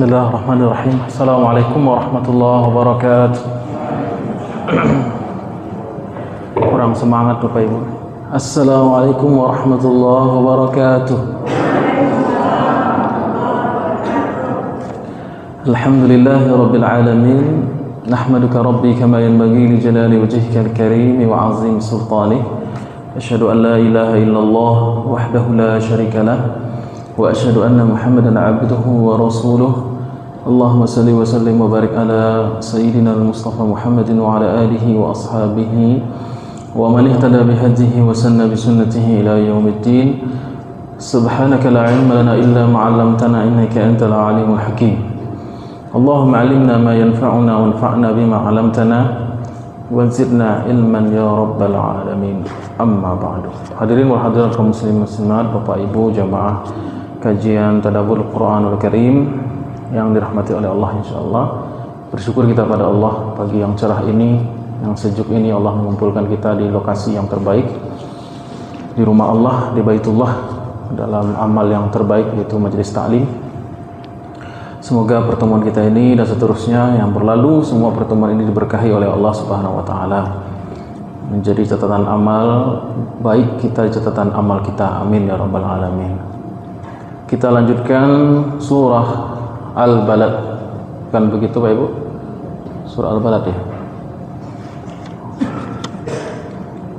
Bismillahirrahmanirrahim. Assalamualaikum warahmatullahi wabarakatuh. Kurang semangat Bapak Ibu. Assalamualaikum warahmatullahi wabarakatuh. Alhamdulillahi rabbil alamin. Nahmaduka rabbi kama yanbaghi li jalali wajhika al-karim wa 'azimi sultanih. Asyhadu an la ilaha illallah wahdahu la syarika lah. Wa asyhadu anna Muhammadan 'abduhu wa rasuluh. Allahumma salli wa sallim wa barik ala sayyidina al-Mustafa Muhammadin wa ala alihi wa ashabihi wa man ihtada bi hadihi wa sanna bi sunnatihi ila yaumiddin. Subhanaka la 'ilma lana illa ma 'allamtana innaka antal 'alimul hakim. Allahumma 'allimna ma yanfa'una wanfa'na bima 'allamtana wa zidna ilman ya rabbal alamin. Amma ba'du. Hadirin wal hadirat kaum muslimin muslimat, Bapak Ibu jamaah kajian tadabbur Al-Qur'anul Karim yang dirahmati oleh Allah insyaallah. Bersyukur kita pada Allah pagi yang cerah ini, yang sejuk ini Allah mengumpulkan kita di lokasi yang terbaik, di rumah Allah, di Baitullah, dalam amal yang terbaik yaitu majelis taklim. Semoga pertemuan kita ini dan seterusnya yang berlalu, semua pertemuan ini diberkahi oleh Allah Subhanahu wa taala, menjadi catatan amal baik kita, catatan amal kita. Amin ya rabbal alamin. Kita lanjutkan surah Al-Balad. Kan begitu Pak Ibu? Surah Al-Balad ya.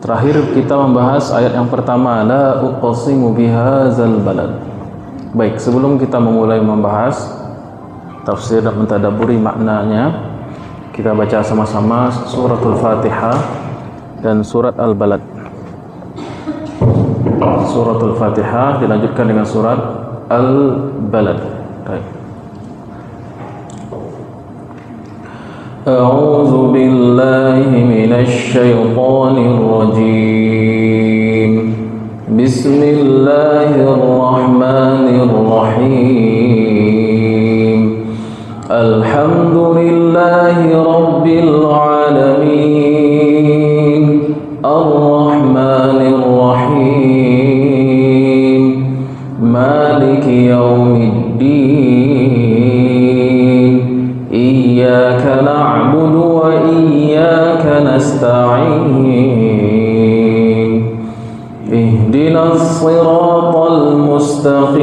Terakhir kita membahas ayat yang pertama, la uqsimu bihadzal balad. Baik, sebelum kita memulai membahas tafsir dan mentadabburi maknanya, kita baca sama-sama suratul Fatihah dan surat Al-Balad. Suratul Fatihah dilanjutkan dengan surat Al-Balad. Baik. A'udzu billahi minasy syaithanir rajim. Bismillahirrahmanirrahim. Alhamdulillahi rabbil alamin. Ar-Rahmanir Rahim. Maliki yaumiddin. Iyyaka na'budu wa iyyaka nasta'in. Ihdinas siratal mustaqim.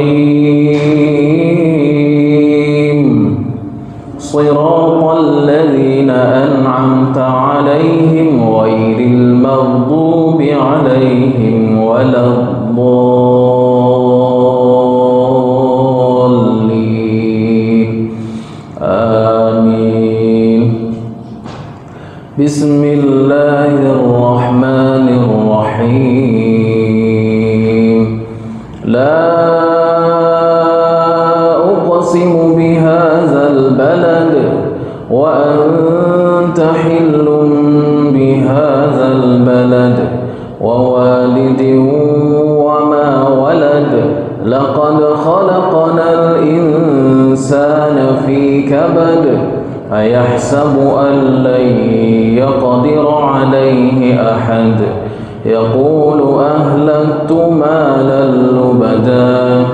Siratal ladzina an'amta 'alaihim ghairil maghdubi 'alaihim waladdallin. Amin. Bismillahirrahmanirrahim. La uqsimu bihadzal balad wa anta hillun bihadzal balad wa walidin wa ma walad. Laqad khalaqnal insana fi kabad. Ayahsabu an lan yaqdira alayhi ahad. Yaqulu ahlaktu malan lubada.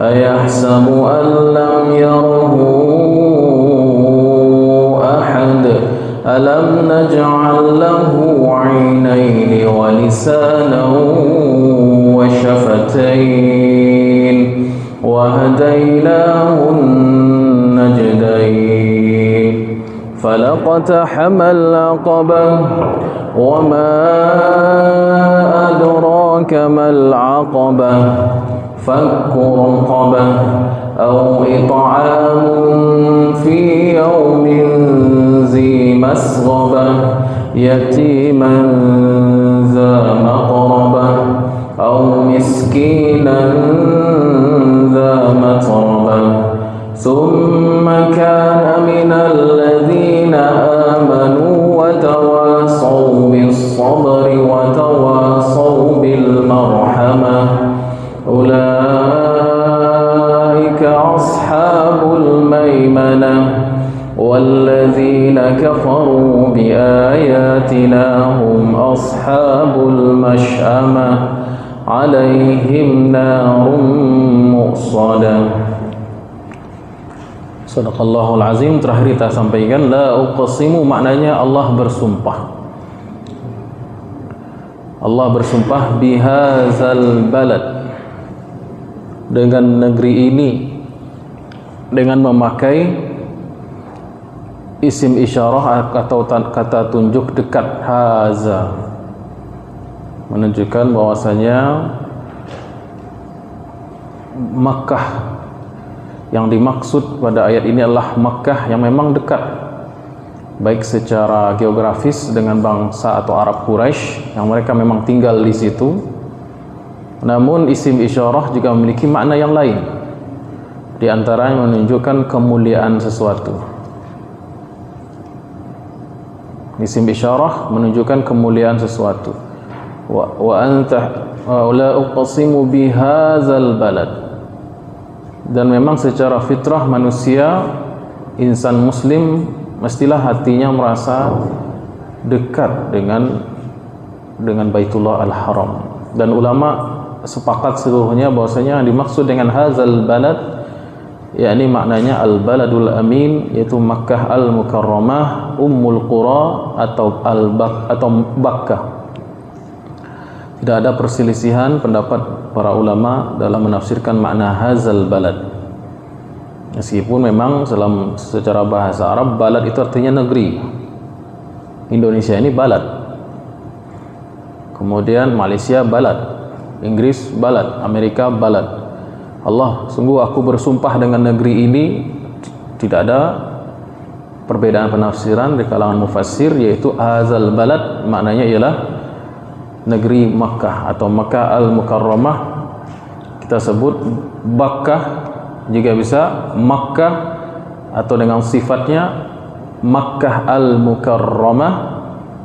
Ayahsabu an lam yarahu ahad. Alam naj'al lahu 'ainayni wa lisanan wa shafatayn wa hadaynahu النجدين. فلقتحم العقبة وما أدراك ما العقبة. فك رقبة أو إطعام في يوم ذي مسغبة يتيما ذا مقربة أو مسكينا ذا متربة ثم كان من الذين آمنوا وتواصوا بالصبر وتواصوا بالمرحمة أولئك أصحاب الميمنة والذين كفروا بآياتنا هم أصحاب المشأمة عليهم نار مؤصدة. Sadaqallahul azim. Terakhir kita sampaikan la uqsimu maknanya Allah bersumpah. Allah bersumpah bihazal balad, dengan negeri ini, dengan memakai isim isyarah atau kata tunjuk dekat, haza, menunjukkan bahwasanya Makkah yang dimaksud pada ayat ini adalah Makkah yang memang dekat, baik secara geografis dengan bangsa atau Arab Quraisy yang mereka memang tinggal di situ. Namun isim isyarah juga memiliki makna yang lain, di antaranya menunjukkan kemuliaan sesuatu. Isim isyarah menunjukkan kemuliaan sesuatu. Wa anta la uqsimu bihadzal balad. Dan memang secara fitrah manusia, insan muslim, mestilah hatinya merasa dekat dengan Baitullah Al-Haram. Dan ulama sepakat seluruhnya bahwasanya yang dimaksud dengan hadzal balad yakni maknanya al-baladul amin, yaitu Makkah al-Mukarramah, Ummul Qura atau Bakkah. Tidak ada perselisihan pendapat para ulama dalam menafsirkan makna hadzal balad. Meskipun memang secara bahasa Arab balad itu artinya negeri. Indonesia ini balad. Kemudian Malaysia balad, Inggris balad, Amerika balad. Allah, sungguh aku bersumpah dengan negeri ini. Tidak ada perbedaan penafsiran di kalangan mufassir, yaitu hadzal balad maknanya ialah negeri Makkah atau Makkah al-Mukarramah. Kita sebut Bakkah juga bisa, Makkah atau dengan sifatnya Makkah al-Mukarramah,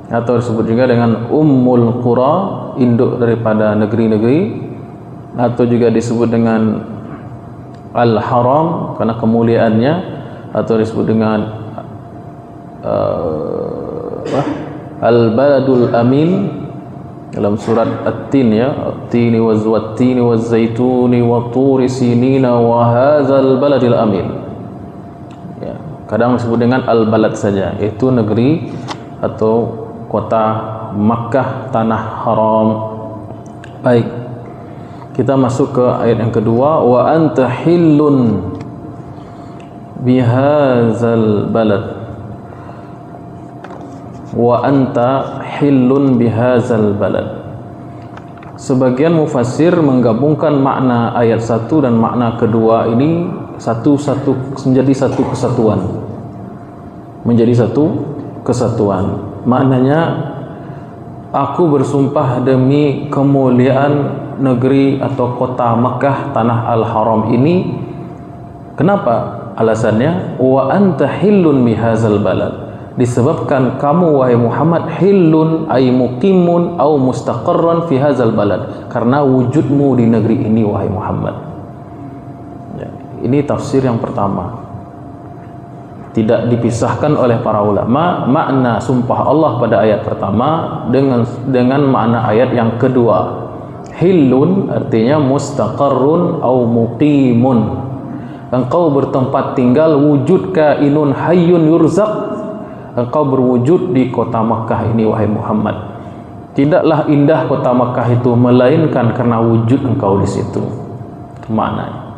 atau disebut juga dengan Ummul Qura, induk daripada negeri-negeri, atau juga disebut dengan Al-Haram karena kemuliaannya, atau disebut dengan Al-Baladul Amin dalam surat At-Tin, ya, At-Tini waz-Zaituni waz-Zaituni wa Turi Sinina wa hadzal baladil amin. Ya, kadang disebut dengan al-balad saja, yaitu negeri atau kota Makkah, tanah haram. Baik, kita masuk ke ayat yang kedua, wa anta hillun bihadzal balad. Wa anta hillun bihadzal balad. Sebagian mufassir menggabungkan makna ayat 1 dan makna kedua ini menjadi satu kesatuan. Menjadi satu kesatuan. Maknanya, aku bersumpah demi kemuliaan negeri atau kota Makkah, tanah Al-Haram ini. Kenapa? Alasannya, wa anta hillun bihadzal balad. Disebabkan kamu wahai Muhammad hillun ay muqimun au mustaqarran fi hadzal balad, karena wujudmu di negeri ini wahai Muhammad. Ya, ini tafsir yang pertama. Tidak dipisahkan oleh para ulama makna sumpah Allah pada ayat pertama dengan makna ayat yang kedua. Hillun artinya mustaqarrun au muqimun. Engkau bertempat tinggal, wujud kainun hayyun yurzaq. Engkau berwujud di kota Makkah ini wahai Muhammad. Tidaklah indah kota Makkah itu melainkan karena wujud engkau di situ. Itu maknanya.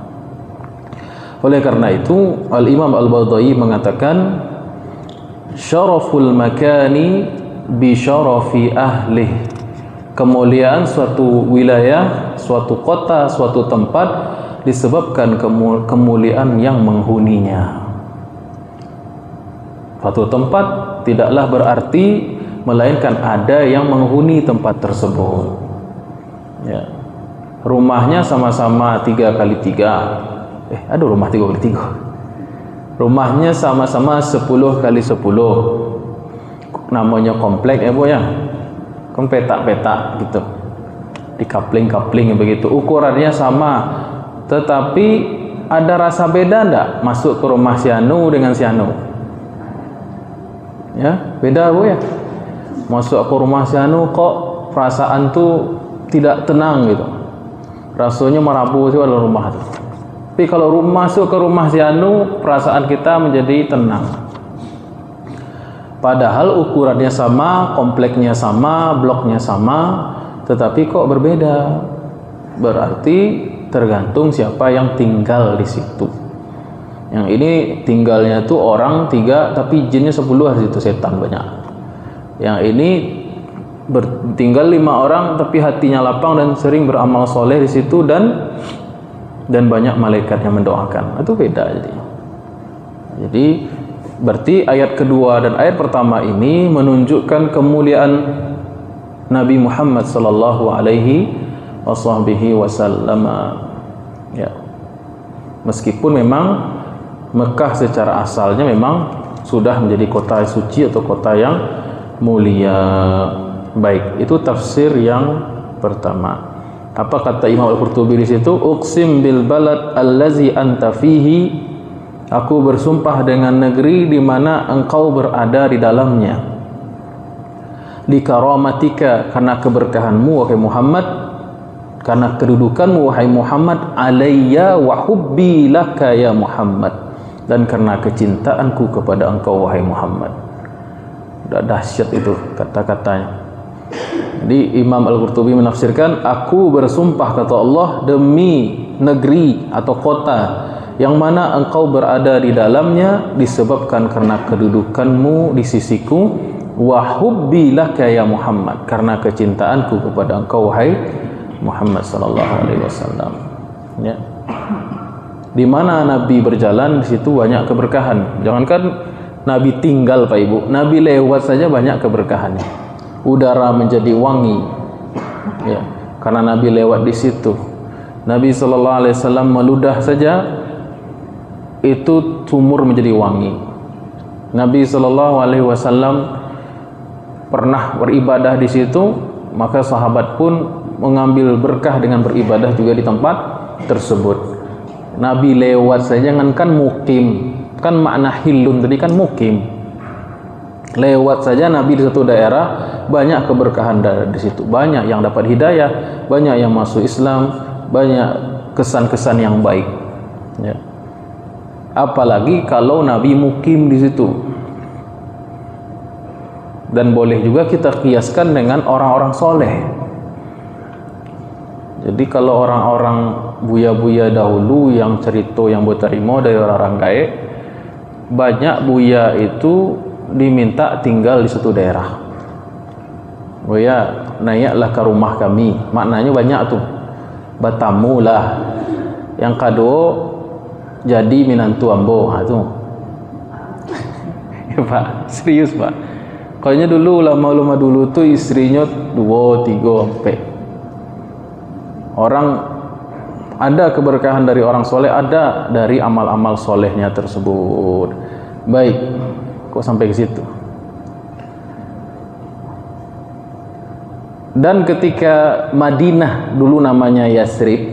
Oleh karena itu Al-Imam Al-Badawi mengatakan syaraful makani bi syarafi ahlih. Kemuliaan suatu wilayah, suatu kota, suatu tempat disebabkan kemuliaan yang menghuninya. Suatu tempat tidaklah berarti melainkan ada yang menghuni tempat tersebut. Ya. Rumahnya sama-sama 3x3. Ada rumah 3x3. Rumahnya sama-sama 10x10. Namanya komplek ya, Bu ya. Kan petak-petak gitu. Dikapling-kapling begitu. Ukurannya sama. Tetapi ada rasa beda enggak masuk ke rumah si anu dengan si anu? Ya, beda Bu ya. Masuk ke rumah si anu kok perasaan tuh tidak tenang gitu. Rasanya merabu sih dalam rumah tuh. Tapi kalau masuk ke rumah si anu, perasaan kita menjadi tenang. Padahal ukurannya sama, kompleknya sama, bloknya sama, tetapi kok berbeda. Berarti tergantung siapa yang tinggal di situ. Yang ini tinggalnya tuh orang 3, tapi jinnya 10 di situ, setan banyak. Yang ini tinggal 5 orang, tapi hatinya lapang dan sering beramal soleh di situ, dan banyak malaikat yang mendoakan. Itu beda. Jadi berarti ayat kedua dan ayat pertama ini menunjukkan kemuliaan Nabi Muhammad sallallahu alaihi wasallam. Ya. Meskipun memang Mekah secara asalnya memang sudah menjadi kota suci atau kota yang mulia. Baik, itu tafsir yang pertama. Apa kata Imam Al-Qurtubi di situ? Uqsim bil balad allazi anta fihi. Aku bersumpah dengan negeri di mana engkau berada di dalamnya. Di karamatika, karena keberkahanmu wahai Muhammad, karena kedudukanmu wahai Muhammad, alayya wa hubbi laka ya Muhammad, dan karena kecintaanku kepada engkau wahai Muhammad. Udah dahsyat itu kata-katanya. Jadi Imam Al-Qurtubi menafsirkan, aku bersumpah kata Allah demi negeri atau kota yang mana engkau berada di dalamnya, disebabkan karena kedudukanmu di sisiku, wa hubbi laka ya Muhammad, karena kecintaanku kepada engkau wahai Muhammad sallallahu alaihi wasallam. Ya. Di mana Nabi berjalan, di situ banyak keberkahan. Jangankan Nabi tinggal Pak Ibu, Nabi lewat saja banyak keberkahannya. Udara menjadi wangi. Ya, karena Nabi lewat di situ. Nabi sallallahu alaihi wasallam meludah saja itu sumur menjadi wangi. Nabi sallallahu alaihi wasallam pernah beribadah di situ, maka sahabat pun mengambil berkah dengan beribadah juga di tempat tersebut. Nabi lewat saja kan mukim, kan makna hilun tadi kan mukim. Lewat saja Nabi di satu daerah, banyak keberkahan di situ, banyak yang dapat hidayah, banyak yang masuk Islam, banyak kesan-kesan yang baik. Ya. Apalagi kalau Nabi mukim di situ. Dan boleh juga kita kiaskan dengan orang-orang soleh. Jadi kalau orang-orang buya-buya dahulu yang cerita yang berterima dari orang-orang gaib, banyak buya itu diminta tinggal di suatu daerah. Buya, naiklah ke rumah kami. Maknanya banyak tuh. Batamu lah. Yang kedua, jadi minantu ambo. Tuh. Ya Pak, serius Pak. Kayaknya dulu ulama-ulama dulu tuh istrinya 2, 3 sampai. Orang ada keberkahan dari orang soleh, ada dari amal-amal solehnya tersebut. Baik, kok sampai ke situ? Dan ketika Madinah dulu namanya Yasrib,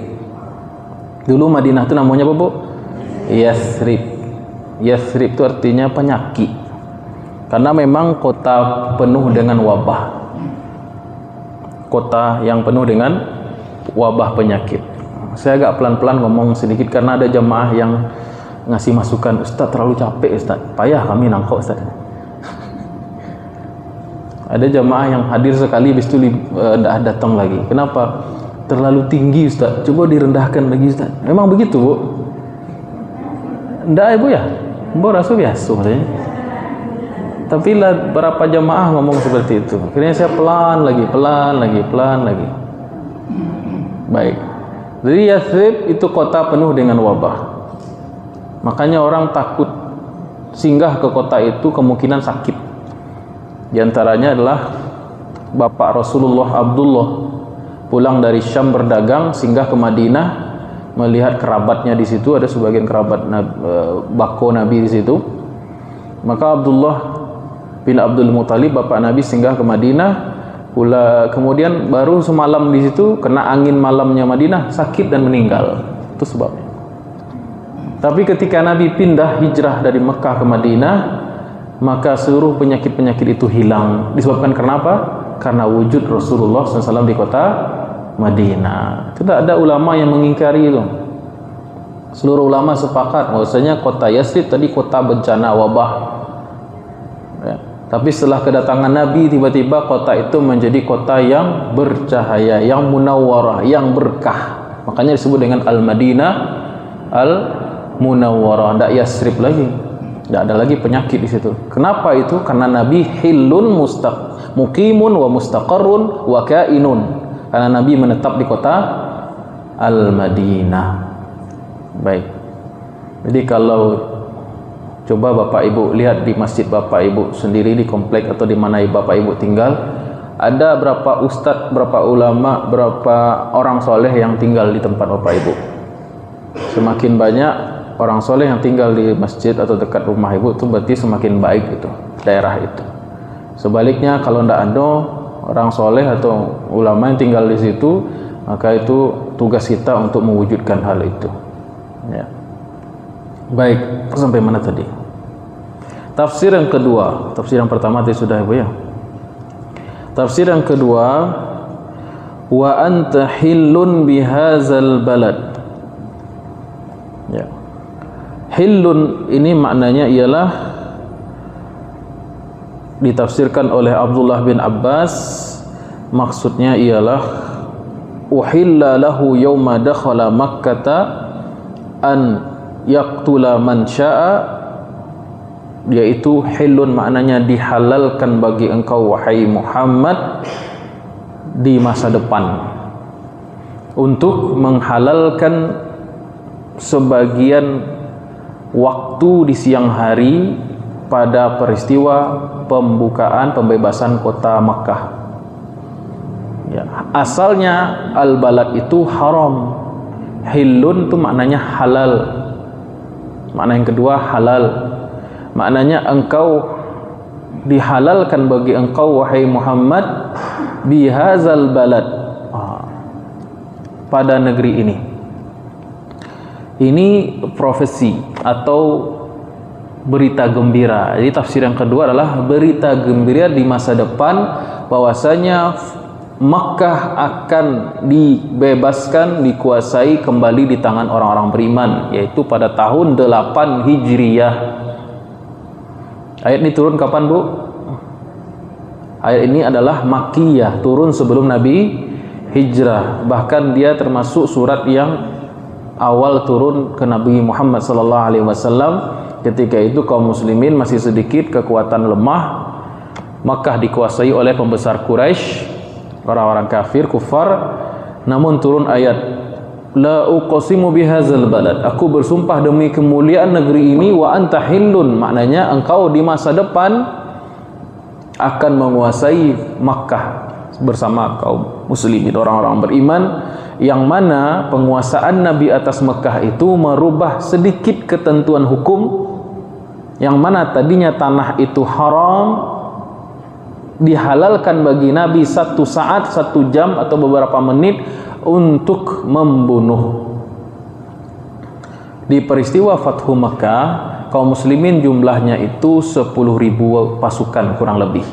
dulu Madinah itu namanya apa Bu? Yasrib. Yasrib itu artinya penyakit, karena memang kota penuh dengan wabah, kota yang penuh dengan wabah penyakit. Saya agak pelan-pelan ngomong sedikit karena ada jamaah yang ngasih masukan, Ustaz terlalu capek Ustaz, payah kami nangkau Ustaz. Ada jamaah yang hadir sekali habis itu datang lagi. Kenapa? Terlalu tinggi Ustaz, coba direndahkan lagi Ustaz. Memang begitu Bu? Enggak Ibu ya? Bu rasa biasa katanya. Tapi lah berapa jamaah ngomong seperti itu. Akhirnya saya pelan lagi. Baik. Jadi Yathrib itu kota penuh dengan wabah. Makanya orang takut singgah ke kota itu, kemungkinan sakit. Di antaranya adalah bapak Rasulullah Abdullah pulang dari Syam berdagang, singgah ke Madinah, melihat kerabatnya di situ, ada sebagian kerabat bako Nabi di situ. Maka Abdullah bin Abdul Muthalib bapak Nabi singgah ke Madinah, pula kemudian baru semalam di situ kena angin malamnya Madinah, sakit dan meninggal. Itu sebabnya. Tapi ketika Nabi pindah hijrah dari Mekah ke Madinah, maka seluruh penyakit-penyakit itu hilang. Disebabkan kenapa? Karena wujud Rasulullah SAW di kota Madinah. Tidak ada ulama yang mengingkari itu. Seluruh ulama sepakat bahwasanya kota Yathrib tadi kota bencana wabah. Ya. Tapi setelah kedatangan Nabi, tiba-tiba kota itu menjadi kota yang bercahaya, yang munawwarah, yang berkah. Makanya disebut dengan Al-Madinah Al-Munawwarah, tidak Yathrib lagi. Tidak ada lagi penyakit di situ. Kenapa itu? Karena Nabi hillun muqimun wa mustaqarrun wa kainun. Karena Nabi menetap di kota Al-Madinah. Baik. Jadi kalau coba Bapak Ibu lihat di masjid Bapak Ibu sendiri, di komplek atau di mana Bapak Ibu tinggal, ada berapa ustadz, berapa ulama, berapa orang soleh yang tinggal di tempat Bapak Ibu. Semakin banyak orang soleh yang tinggal di masjid atau dekat rumah Ibu, itu berarti semakin baik itu daerah itu. Sebaliknya kalau tidak ada orang soleh atau ulama yang tinggal di situ, maka itu tugas kita untuk mewujudkan hal itu. Ya. Baik, sampai mana tadi? Tafsir yang kedua. Tafsir yang pertama tadi sudah Ibu ya. Tafsir yang kedua, wa anta hillun bihazal balad. Ya. Hillun ini maknanya ialah, ditafsirkan oleh Abdullah bin Abbas, maksudnya ialah uhilla lahu yawma dakhala makkata an yaqtula man syaa, yaitu hillun maknanya dihalalkan bagi engkau wahai Muhammad di masa depan untuk menghalalkan sebagian waktu di siang hari pada peristiwa pembebasan kota Makkah. Ya, asalnya al-balad itu haram. Hillun itu maknanya halal. Makna yang kedua halal. Maknanya engkau dihalalkan bagi engkau wahai Muhammad bihazal balad, pada negeri ini. Ini profesi atau berita gembira. Jadi tafsir yang kedua adalah berita gembira di masa depan, bahwasanya Makkah akan dibebaskan, dikuasai kembali di tangan orang-orang beriman, yaitu pada tahun 8 Hijriyah. Ayat ini turun kapan, Bu? Ayat ini adalah Makkiyah, turun sebelum Nabi hijrah. Bahkan dia termasuk surat yang awal turun ke Nabi Muhammad SAW. Ketika itu kaum muslimin masih sedikit, kekuatan lemah. Makkah dikuasai oleh pembesar Quraisy, orang-orang kafir, kufar. Namun turun ayat, la uqsimu bihadzal balad, aku bersumpah demi kemuliaan negeri ini, wa anta hillun, maknanya engkau di masa depan akan menguasai Makkah bersama kaum muslimin, orang-orang beriman, yang mana penguasaan Nabi atas Makkah itu merubah sedikit ketentuan hukum, yang mana tadinya tanah itu haram, dihalalkan bagi Nabi satu saat, 1 jam atau beberapa menit untuk membunuh. Di peristiwa Fathu Makkah, kaum muslimin jumlahnya itu 10.000 pasukan kurang lebih,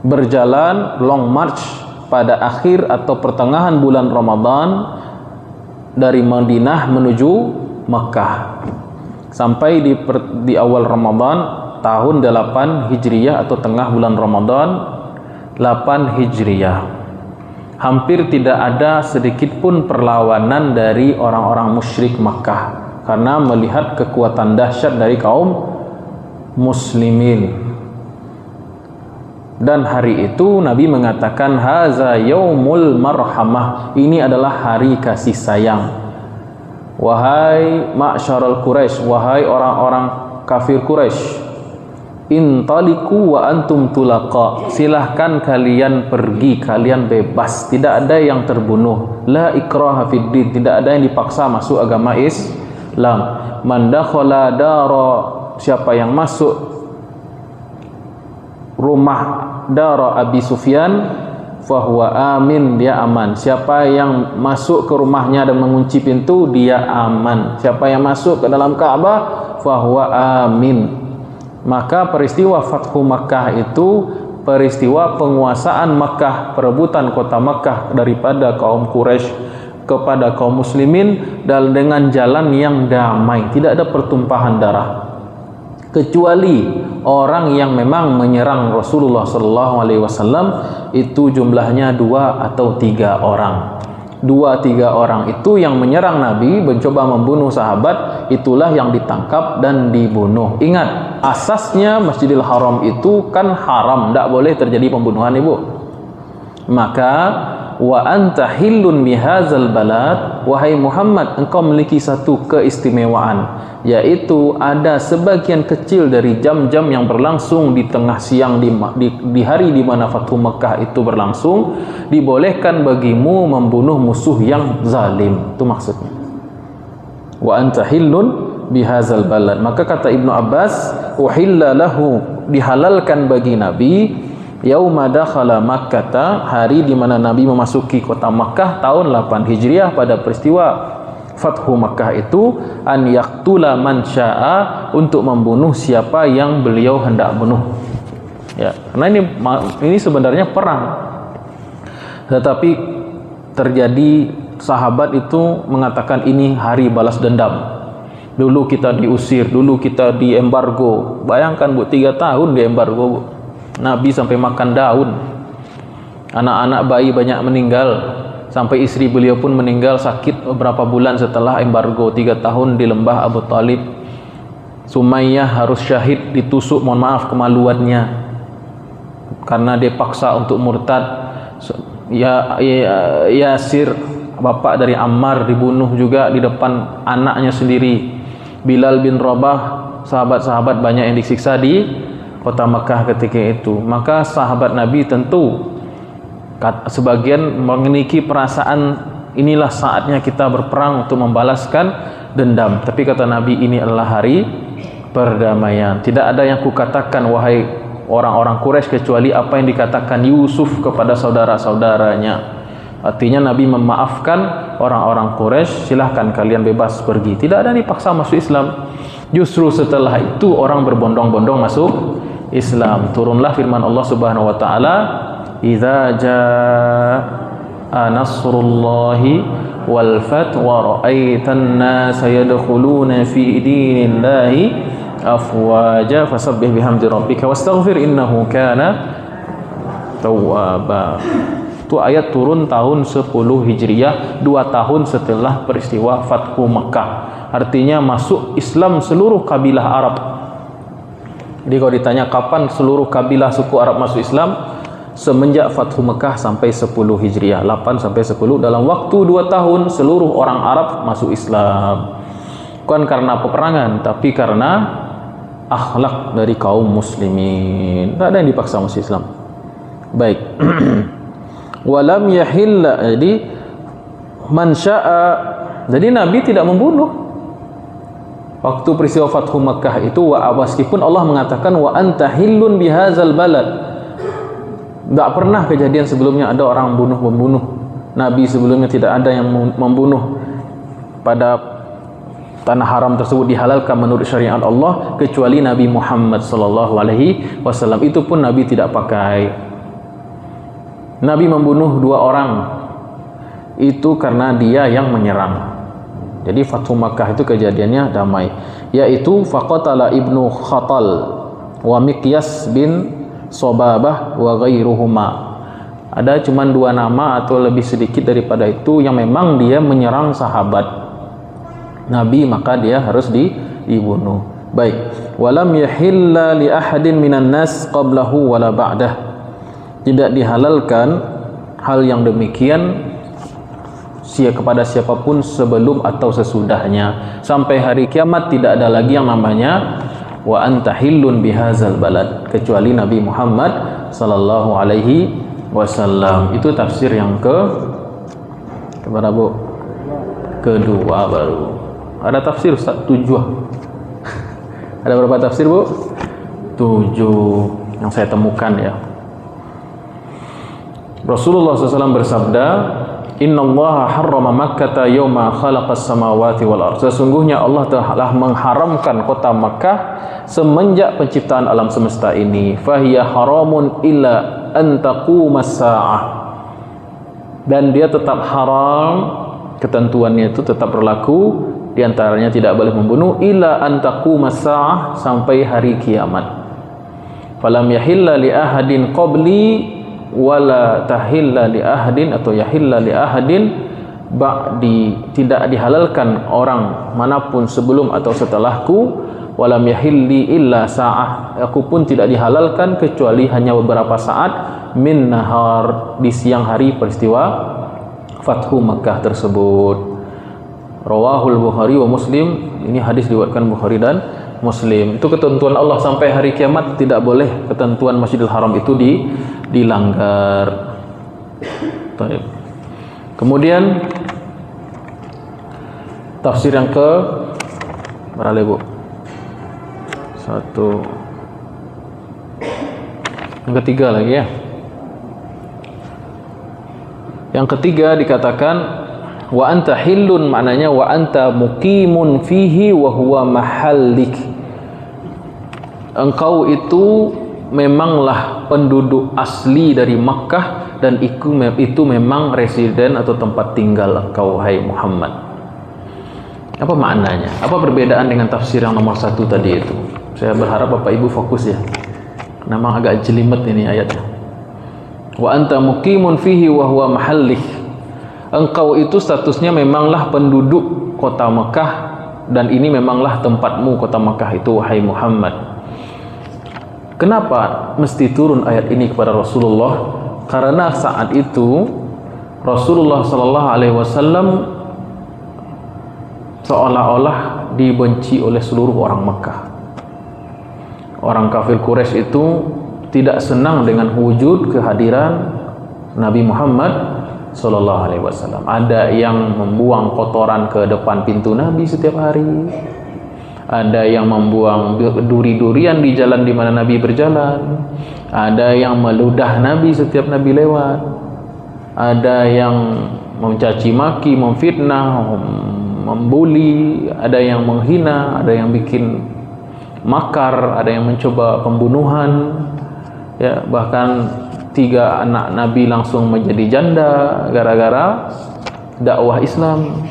berjalan long march pada akhir atau pertengahan bulan Ramadan dari Madinah menuju Makkah, sampai di awal Ramadan tahun 8 Hijriyah atau tengah bulan Ramadan 8 Hijriyah. Hampir tidak ada sedikit pun perlawanan dari orang-orang musyrik Makkah karena melihat kekuatan dahsyat dari kaum muslimin. Dan hari itu Nabi mengatakan, haza yaumul marhamah, ini adalah hari kasih sayang. Wahai ma'syarul Quraisy, wahai orang-orang kafir Quraisy, intaliku wa antum tulaqa, silahkan kalian pergi, kalian bebas, tidak ada yang terbunuh. La ikraha fid din, tidak ada yang dipaksa masuk agama Islam. Man dakhala dara, siapa yang masuk rumah dara Abi Sufyan fahuwa amin, dia aman. Siapa yang masuk ke rumahnya dan mengunci pintu, dia aman. Siapa yang masuk ke dalam Ka'bah fahuwa amin. Maka peristiwa Fathu Makkah itu peristiwa penguasaan Makkah, perebutan kota Makkah daripada kaum Quraisy kepada kaum muslimin dan dengan jalan yang damai, tidak ada pertumpahan darah, kecuali orang yang memang menyerang Rasulullah SAW itu jumlahnya 2 atau 3 orang. 2-3 orang itu yang menyerang Nabi, mencoba membunuh sahabat, itulah yang ditangkap dan dibunuh. Ingat, asasnya Masjidil Haram itu kan haram, tidak boleh terjadi pembunuhan, Ibu. Maka wa anta hillun bihadzal balad, wahai Muhammad, engkau memiliki satu keistimewaan, yaitu ada sebagian kecil dari jam-jam yang berlangsung di tengah siang di hari di mana Fathu Mekah itu berlangsung, dibolehkan bagimu membunuh musuh yang zalim. Itu maksudnya. Wa anta hillun bihadzal balad. Maka kata Ibnu Abbas, uhilla lahu, dihalalkan bagi Nabi yauma dakhala Makkah, hari di mana Nabi memasuki kota Makkah tahun 8 Hijriah pada peristiwa Fathu Makkah itu, an yaqtula man syaa, untuk membunuh siapa yang beliau hendak bunuh. Ya, karena ini sebenarnya perang. Tetapi terjadi sahabat itu mengatakan ini hari balas dendam. Dulu kita diusir, dulu kita diembargo. Bayangkan Bu, 3 tahun diembargo, Bu. Nabi sampai makan daun, anak-anak bayi banyak meninggal, sampai istri beliau pun meninggal sakit beberapa bulan setelah embargo 3 tahun di lembah Abu Talib. Sumayyah harus syahid, ditusuk, mohon maaf, kemaluannya karena dia paksa untuk murtad. Yasir, bapak dari Ammar, dibunuh juga di depan anaknya sendiri. Bilal bin Rabah, sahabat-sahabat banyak yang disiksa di kota Mekah ketika itu. Maka sahabat Nabi tentu sebagian memiliki perasaan inilah saatnya kita berperang untuk membalaskan dendam. Tapi kata Nabi, ini adalah hari perdamaian. Tidak ada yang kukatakan wahai orang-orang Quraisy kecuali apa yang dikatakan Yusuf kepada saudara-saudaranya. Artinya Nabi memaafkan orang-orang Quraisy, silahkan kalian bebas pergi. Tidak ada dipaksa masuk Islam. Justru setelah itu orang berbondong-bondong masuk Islam. Turunlah firman Allah Subhanahu wa taala, "Idza jaa nasrullahi wal fath wa ra'aitan nasa yadkhuluna fi dinillahi afwaja fasabbih bihamdi rabbika wastaghfir innahu kana tawwaba." Itu ayat turun tahun 10 Hijriah, 2 tahun setelah peristiwa Fathu Mekah. Artinya masuk Islam seluruh kabilah Arab. Jadi kalau ditanya kapan seluruh kabilah suku Arab masuk Islam, semenjak Fathu Mekah sampai 10 Hijriah, 8 sampai 10, dalam waktu 2 tahun seluruh orang Arab masuk Islam. Bukan karena peperangan, tapi karena akhlak dari kaum muslimin. Tidak ada yang dipaksa masuk Islam. Baik. Walam yahilla, jadi man syaa, jadi Nabi tidak membunuh. Waktu peristiwa Fathu Makkah itu, meskipun Allah mengatakan wa anta hillun bihadzal balad, tidak pernah kejadian sebelumnya ada orang membunuh Nabi sebelumnya, tidak ada yang membunuh pada tanah haram tersebut, dihalalkan menurut syariat Allah, kecuali Nabi Muhammad SAW. Itu pun Nabi tidak pakai. Nabi membunuh 2 orang itu karena dia yang menyerang. Jadi Fathu Makkah itu kejadiannya damai, yaitu faqatala ibnu Khatal wa Miqyas bin Sobabah wa ghairuhuma. Ada cuma 2 nama atau lebih sedikit daripada itu yang memang dia menyerang sahabat Nabi, maka dia harus dibunuh. Baik. Walam yahilla li ahadin minan nas qablahu wala ba'dah. Tidak dihalalkan hal yang demikian kepada siapapun sebelum atau sesudahnya. Sampai hari kiamat tidak ada lagi yang namanya wa anta hillun bihadzal balad, kecuali Nabi Muhammad sallallahu alaihi wasallam. Itu tafsir yang keberapa, Bu? Kedua baru. Ada tafsir Ustaz 7. Ada berapa tafsir, Bu? 7 yang saya temukan ya. Rasulullah SAW bersabda, Innallaha harrama Makkata yawma khalaqas samawati wal ardh. Sesungguhnya Allah telah mengharamkan kota Makkah semenjak penciptaan alam semesta ini. Fahiya haramun illa an taqumas sa'ah. Dan dia tetap haram ketentuannya itu tetap berlaku, di antaranya tidak boleh membunuh ila an taqumas saah, sampai hari kiamat. Falam yahilla li ahadin qabli wala tahilla li ahadin, atau yahilla li ahadin ba'di, tidak dihalalkan orang manapun sebelum atau setelahku. Walam yahilli illa sa'ah, aku pun tidak dihalalkan kecuali hanya beberapa saat min nahar, di siang hari peristiwa Fathu Makkah tersebut. Rawahul Bukhari wa Muslim, ini hadis diriwayatkan Bukhari dan Muslim. Itu ketentuan Allah sampai hari kiamat, tidak boleh ketentuan Masjidil Haram itu dilanggar. Baik. Kemudian tafsir yang ke berapa, Bu? Satu. Yang ketiga lagi ya. Yang ketiga dikatakan wa anta hillun, maknanya wa anta muqimun fihi wa huwa mahallik. Engkau itu memanglah penduduk asli dari Makkah, dan itu memang residen atau tempat tinggal engkau, hai Muhammad. Apa maknanya? Apa perbedaan dengan tafsir yang nomor 1 tadi itu? Saya berharap Bapak Ibu fokus ya. Memang agak jelimet ini ayatnya. Wa anta muqimun fihi wa huwa mahallih. Engkau itu statusnya memanglah penduduk kota Mekah, dan ini memanglah tempatmu, kota Mekah itu, wahai Muhammad. Kenapa mesti turun ayat ini kepada Rasulullah? Karena saat itu Rasulullah sallallahu alaihi wasallam seolah-olah dibenci oleh seluruh orang Mekah. Orang kafir Quraisy itu tidak senang dengan wujud kehadiran Nabi Muhammad sallallahu alaihi wasallam. Ada yang membuang kotoran ke depan pintu Nabi setiap hari. Ada yang membuang duri-durian di jalan di mana Nabi berjalan. Ada yang meludah Nabi setiap Nabi lewat. Ada yang mencaci maki, memfitnah, membuli, ada yang menghina, ada yang bikin makar, ada yang mencoba pembunuhan, ya, bahkan 3 anak Nabi langsung menjadi janda gara-gara dakwah Islam.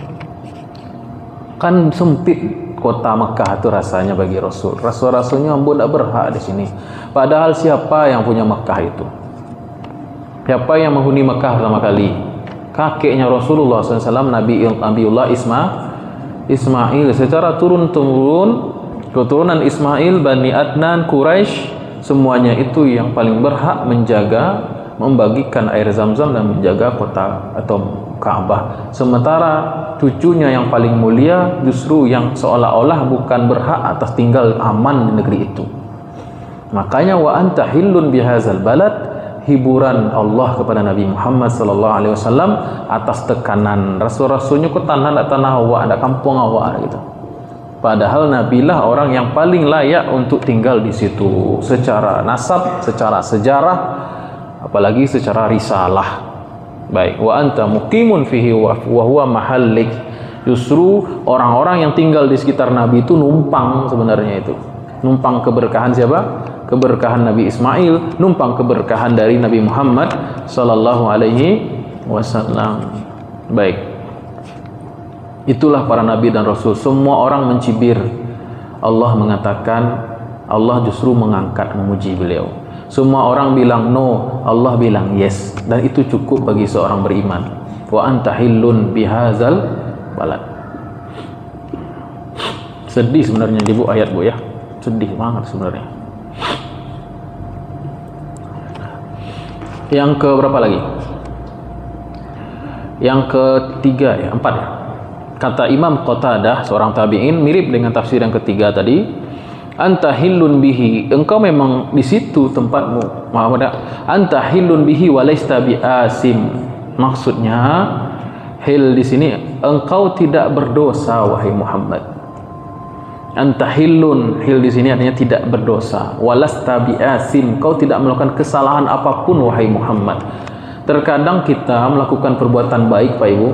Kan sempit kota Mekah itu rasanya bagi Rasul. Rasul-rasulnya ampun tidak berhak di sini. Padahal siapa yang punya Mekah itu? Siapa yang menghuni Mekah pertama kali? Kakeknya Rasulullah SAW, Nabiullah Ismail. Secara turun-temurun, keturunan Ismail, Bani Adnan, Quraisy, semuanya itu yang paling berhak menjaga, membagikan air Zam-Zam dan menjaga kota atau Ka'bah. Sementara cucunya yang paling mulia justru yang seolah-olah bukan berhak atas tinggal aman di negeri itu. Makanya wa anta hillun bihazal balad, hiburan Allah kepada Nabi Muhammad sallallahu alaihi wasallam atas tekanan rasul-rasulnya ke tanah awak, ada kampung awak gitu. Padahal Nabilah orang yang paling layak untuk tinggal di situ secara nasab, secara sejarah, apalagi secara risalah. Baik, wa anta muqimun fihi wa huwa mahallik. Justru orang-orang yang tinggal di sekitar Nabi itu numpang sebenarnya itu. Numpang keberkahan siapa? Keberkahan Nabi Ismail, numpang keberkahan dari Nabi Muhammad sallallahu alaihi wasallam. Baik. Itulah para nabi dan rasul. Semua orang mencibir. Allah mengatakan, Allah justru mengangkat, memuji beliau. Semua orang bilang no, Allah bilang yes. Dan itu cukup bagi seorang beriman. Wa anta hillun bihazal balad. Sedih sebenarnya ibu ayat Bu ya. Sedih banget sebenarnya. Yang ke berapa lagi? Yang ketiga ya, 4 ya. Kata Imam Qatadah, seorang tabi'in, mirip dengan tafsir yang ketiga tadi. Anta hillun bihi, engkau memang di situ tempatmu. Anta hillun bihi walaista bi'asim. Maksudnya hil di sini, engkau tidak berdosa wahai Muhammad. Anta hillun, hil di sini artinya tidak berdosa. Walasta bi'asim, kau tidak melakukan kesalahan apapun wahai Muhammad. Terkadang kita melakukan perbuatan baik Pak Ibu,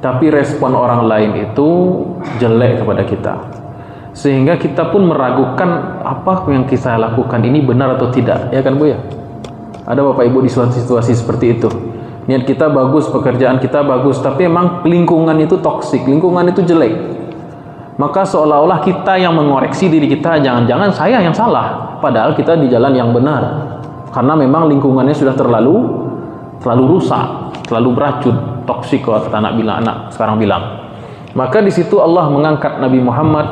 tapi respon orang lain itu jelek kepada kita, sehingga kita pun meragukan apa yang kita lakukan ini benar atau tidak, ya kan Bu ya? Ada Bapak Ibu di suatu situasi seperti itu, niat kita bagus, pekerjaan kita bagus, tapi memang lingkungan itu toksik, lingkungan itu jelek, maka seolah-olah kita yang mengoreksi diri kita, jangan-jangan saya yang salah, padahal kita di jalan yang benar, karena memang lingkungannya sudah terlalu rusak, terlalu beracun, toksik kalau kata anak sekarang bilang. Maka di situ Allah mengangkat Nabi Muhammad,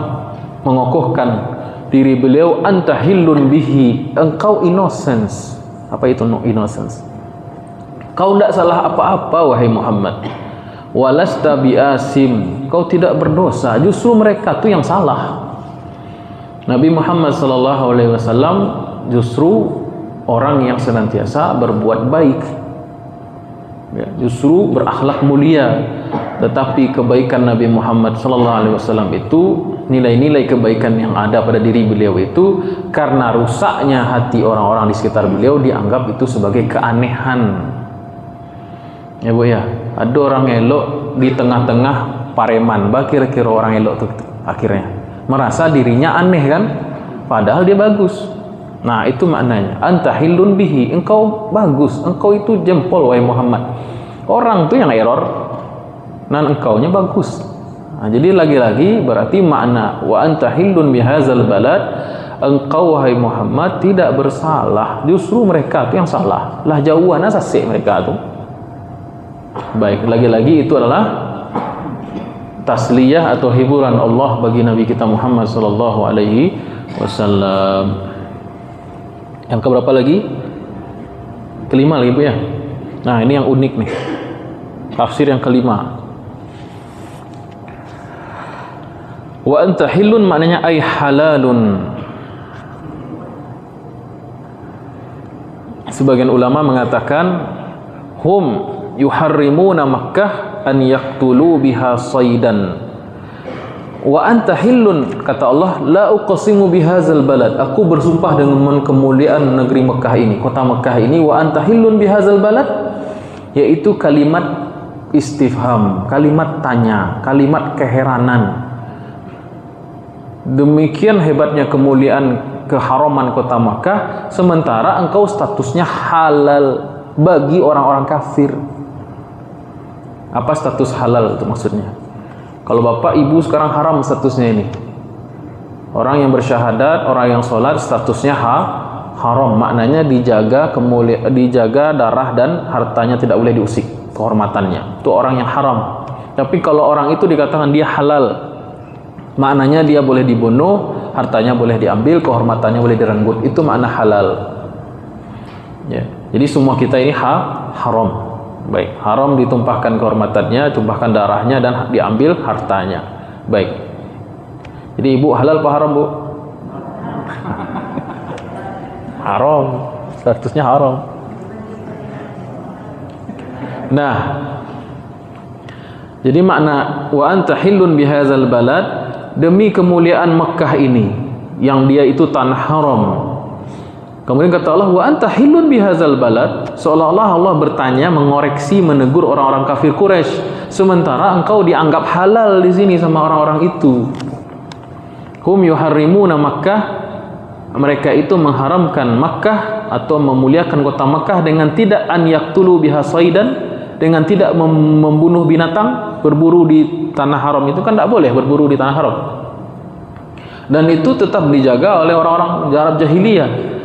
mengokohkan diri beliau, anta hillun bihi, engkau innocence. Apa itu innocence? Kau tidak salah apa-apa wahai Muhammad. Walasta biasim, kau tidak berdosa, justru mereka tuh yang salah. Nabi Muhammad SAW justru orang yang senantiasa berbuat baik, ya, justru berakhlak mulia. Tetapi kebaikan Nabi Muhammad SAW itu, nilai-nilai kebaikan yang ada pada diri beliau itu, karena rusaknya hati orang-orang di sekitar beliau, dianggap itu sebagai keanehan. Ya Bu ya, ada orang elok di tengah-tengah pareman, kira-kira orang elok tuh akhirnya merasa dirinya aneh kan, padahal dia bagus. Nah itu maknanya, anta hillun bihi, engkau bagus, engkau itu jempol wahai Muhammad. Orang tuh yang error, dan engkaunya bagus. Nah, jadi lagi-lagi berarti makna wa anta hillun bihazal balad, engkau wahai Muhammad tidak bersalah, justru mereka tuh yang salah. Lah jauhan asasik mereka tuh. Baik, lagi-lagi itu adalah tasliyah atau hiburan Allah bagi Nabi kita Muhammad sallallahu alaihi wasallam. Yang keberapa lagi? Kelima lagi Bu ya. Nah, ini yang unik nih. Tafsir yang kelima. Wa anta hillun maknanya ay halalun. Sebagian ulama mengatakan hum yuharrimuna Makkah an yaqtulu biha saydan. Wa anta hillun, kata Allah, la uqsimu bihadzal balad, aku bersumpah dengan kemuliaan negeri Mekah ini, kota Mekah ini. Wa anta hillun bihadzal balad, yaitu kalimat istifham, kalimat tanya, kalimat keheranan. Demikian hebatnya kemuliaan keharaman kota Mekah, sementara engkau statusnya halal bagi orang-orang kafir. Apa status halal itu maksudnya? Kalau bapak ibu sekarang haram statusnya ini. Orang yang bersyahadat, orang yang sholat statusnya haram. Maknanya dijaga darah dan hartanya tidak boleh diusik, kehormatannya. Itu orang yang haram. Tapi kalau orang itu dikatakan dia halal, maknanya dia boleh dibunuh, hartanya boleh diambil, kehormatannya boleh direnggut. Itu makna halal. Ya. Jadi semua kita ini haram. Baik, haram ditumpahkan kehormatannya, tumpahkan darahnya, dan diambil hartanya. Baik. Jadi ibu halal apa haram Bu? Haram. Statusnya haram. Nah, jadi makna wa anta hillun bihadzal balad, demi kemuliaan Mekah ini yang dia itu tanah haram. Kemudian kata Allah, wa anta hillun bihadzal balad, seolah-olah Allah bertanya, mengoreksi, menegur orang-orang kafir Quraisy, sementara engkau dianggap halal di sini sama orang-orang itu. Hum yuharrimuna Makkah, mereka itu mengharamkan Makkah atau memuliakan kota Makkah dengan tidak an yaqtulu biha saydan, dengan tidak membunuh binatang, berburu di tanah haram itu kan tidak boleh berburu di tanah haram. Dan itu tetap dijaga oleh orang-orang Arab jahiliyah.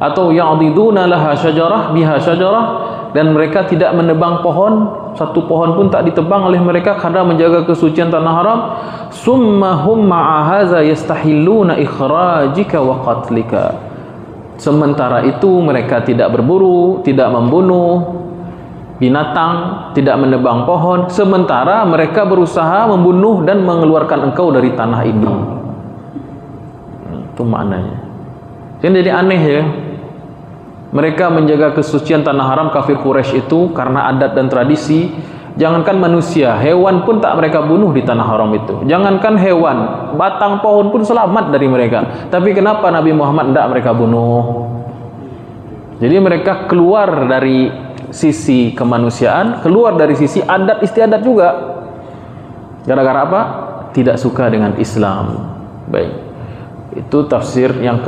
Atau ya'diduna laha syajarah biha syajarah, dan mereka tidak menebang pohon, satu pohon pun tak ditebang oleh mereka karena menjaga kesucian tanah haram. Summa hum ma'a hadza yastahilluna ikhrajika wa qatlika, sementara itu mereka tidak berburu, tidak membunuh binatang, tidak menebang pohon, sementara mereka berusaha membunuh dan mengeluarkan engkau dari tanah ini. Itu maknanya. Jadi aneh ya. Mereka menjaga kesucian tanah haram kafir Quraisy itu karena adat dan tradisi. Jangankan manusia, hewan pun tak mereka bunuh di tanah haram itu. Jangankan hewan, batang pohon pun selamat dari mereka. Tapi kenapa Nabi Muhammad tidak mereka bunuh? Jadi mereka keluar dari sisi kemanusiaan, keluar dari sisi adat istiadat juga. Gara-gara apa? Tidak suka dengan Islam. Baik. Itu tafsir yang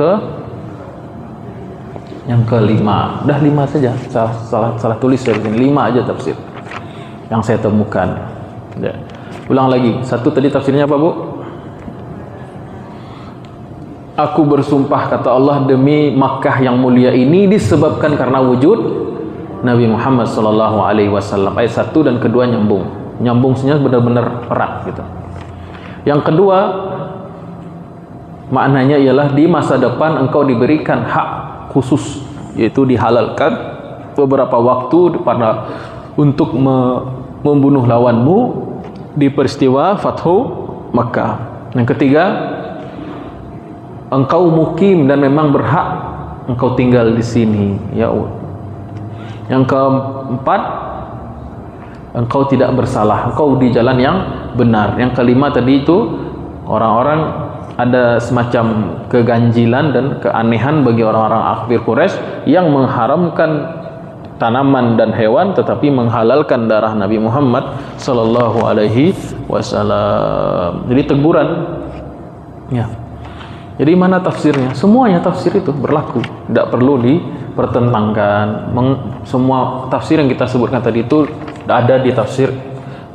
Yang kelima, dah 5 saja, salah tulis saya di sini, 5 aja tafsir yang saya temukan. Ya. Ulang lagi, 1 tadi tafsirnya apa, Bu? Aku bersumpah, kata Allah, demi Makkah yang mulia ini disebabkan karena wujud Nabi Muhammad SAW. Ayat 1 dan kedua nyambungnya benar-benar erat gitu. Yang kedua, maknanya ialah di masa depan engkau diberikan hak khusus, yaitu dihalalkan beberapa waktu untuk membunuh lawanmu di peristiwa Fathu Makkah. Yang ketiga, engkau mukim dan memang berhak engkau tinggal di sini, ya Allah. Yang keempat, engkau tidak bersalah, engkau di jalan yang benar. Yang kelima tadi itu, orang-orang ada semacam keganjilan dan keanehan bagi orang-orang kafir Quraisy yang mengharamkan tanaman dan hewan tetapi menghalalkan darah Nabi Muhammad sallallahu alaihi wasallam. Jadi teguran. Ya. Jadi mana tafsirnya? Semuanya tafsir itu berlaku, tidak perlu dipertentangkan. Semua tafsir yang kita sebutkan tadi itu ada di tafsir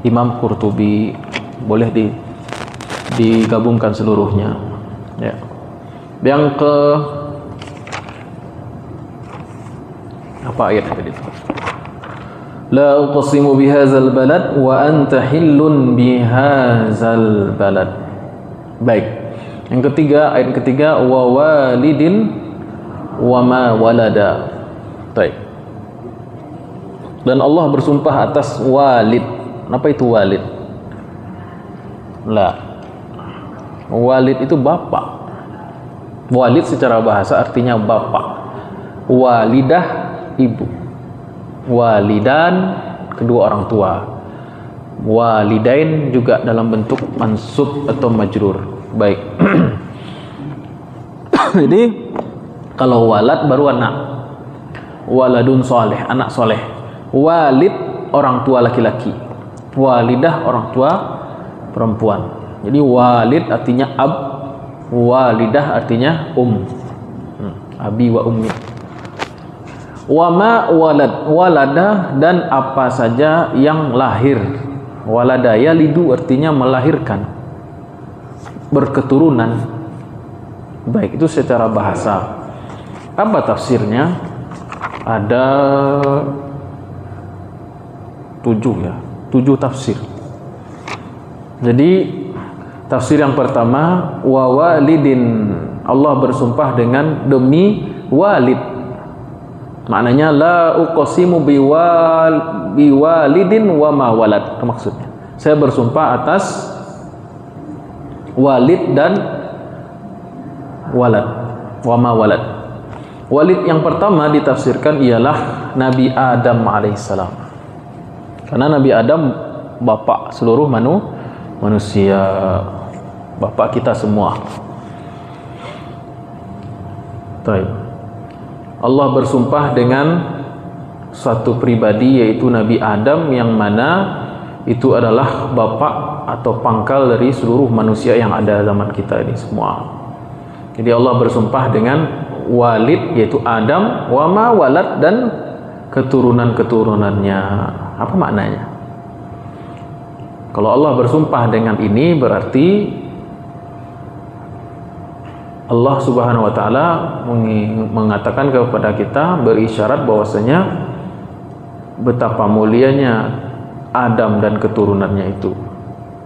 Imam Qurtubi. Boleh digabungkan seluruhnya. Ya. Yang ke apa ayat tadi itu? La uqsimu bihadzal balad wa anta hillun bihadzal balad. Baik. Yang ketiga, ayat ketiga, wa walidin wa ma walada. Baik. Dan Allah bersumpah atas walid. Apa itu walid? La. Walid itu bapak. Walid secara bahasa artinya bapak. Walidah ibu. Walidan kedua orang tua. Walidain juga dalam bentuk mansub atau majrur. Baik. Jadi kalau walad baru anak. Waladun soleh, anak soleh. Walid orang tua laki-laki. Walidah orang tua perempuan. Jadi walid artinya ab, walidah artinya abi wa ummi. Wama walad, walada dan apa saja yang lahir. Walada yalidu artinya melahirkan, berketurunan. Baik, itu secara bahasa. Apa tafsirnya? Ada 7 ya, 7 tafsir. Jadi tafsir yang pertama, wa walidin, Allah bersumpah dengan demi walid. Maknanya la uqsimu biwalidin wa ma walad. Maksudnya, saya bersumpah atas walid dan walad, wa ma walad. Walid yang pertama ditafsirkan ialah Nabi Adam alaihissalam. Karena Nabi Adam bapak seluruh manusia, bapak kita semua. Baik. Allah bersumpah dengan satu pribadi, yaitu Nabi Adam, yang mana itu adalah bapak atau pangkal dari seluruh manusia yang ada zaman kita ini semua. Jadi Allah bersumpah dengan walid, yaitu Adam, wa ma walad, dan keturunan-keturunannya. Apa maknanya? Kalau Allah bersumpah dengan ini, berarti Allah Subhanahu wa taala mengatakan kepada kita, berisyarat bahwasanya betapa mulianya Adam dan keturunannya itu.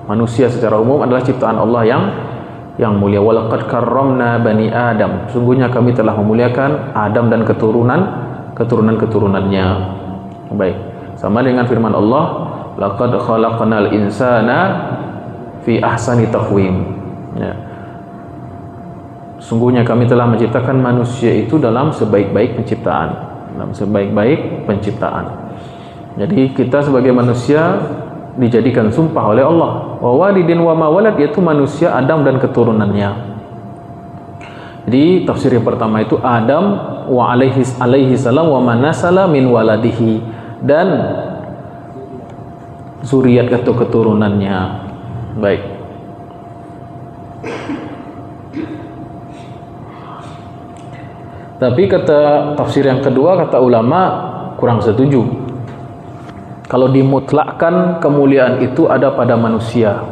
Manusia secara umum adalah ciptaan Allah yang mulia. Walaqad karramna bani Adam. Sungguhnya kami telah memuliakan Adam dan keturunan-keturunannya. Baik. Sama dengan firman Allah, laqad khalaqnal insana fi ahsani taqwim. Ya. Sungguhnya kami telah menciptakan manusia itu dalam sebaik-baik penciptaan. Jadi kita sebagai manusia dijadikan sumpah oleh Allah. Wa walidin wa ma walad, yaitu manusia Adam dan keturunannya. Jadi tafsir yang pertama itu Adam wa alaihi salam wa manasala min waladihi, dan zuriat atau keturunannya. Baik. Tapi kata tafsir yang kedua, kata ulama kurang setuju. Kalau dimutlakkan kemuliaan itu ada pada manusia.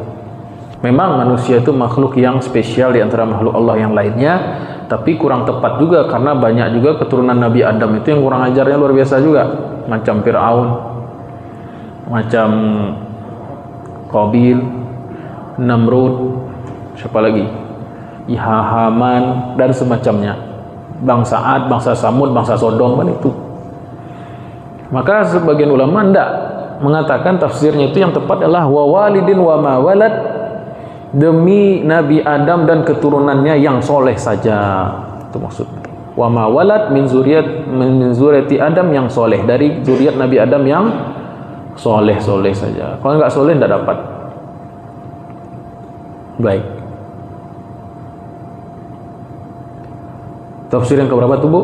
Memang manusia itu makhluk yang spesial di antara makhluk Allah yang lainnya, tapi kurang tepat juga karena banyak juga keturunan Nabi Adam itu yang kurang ajarnya luar biasa juga, macam Fir'aun, macam Qabil, Namrud, siapa lagi? Haman dan semacamnya. Bangsa Ad, bangsa Samud, bangsa Sodom kan itu. Maka sebagian ulama tidak mengatakan tafsirnya itu yang tepat adalah wa walidin wa ma walad, demi Nabi Adam dan keturunannya yang soleh saja. Itu maksudnya. Wa ma walad min zuriati Adam, yang soleh, dari zuriat Nabi Adam yang soleh saja. Kalau nggak soleh tidak dapat. Baik. Tafsir yang keberapa tuh, Bu?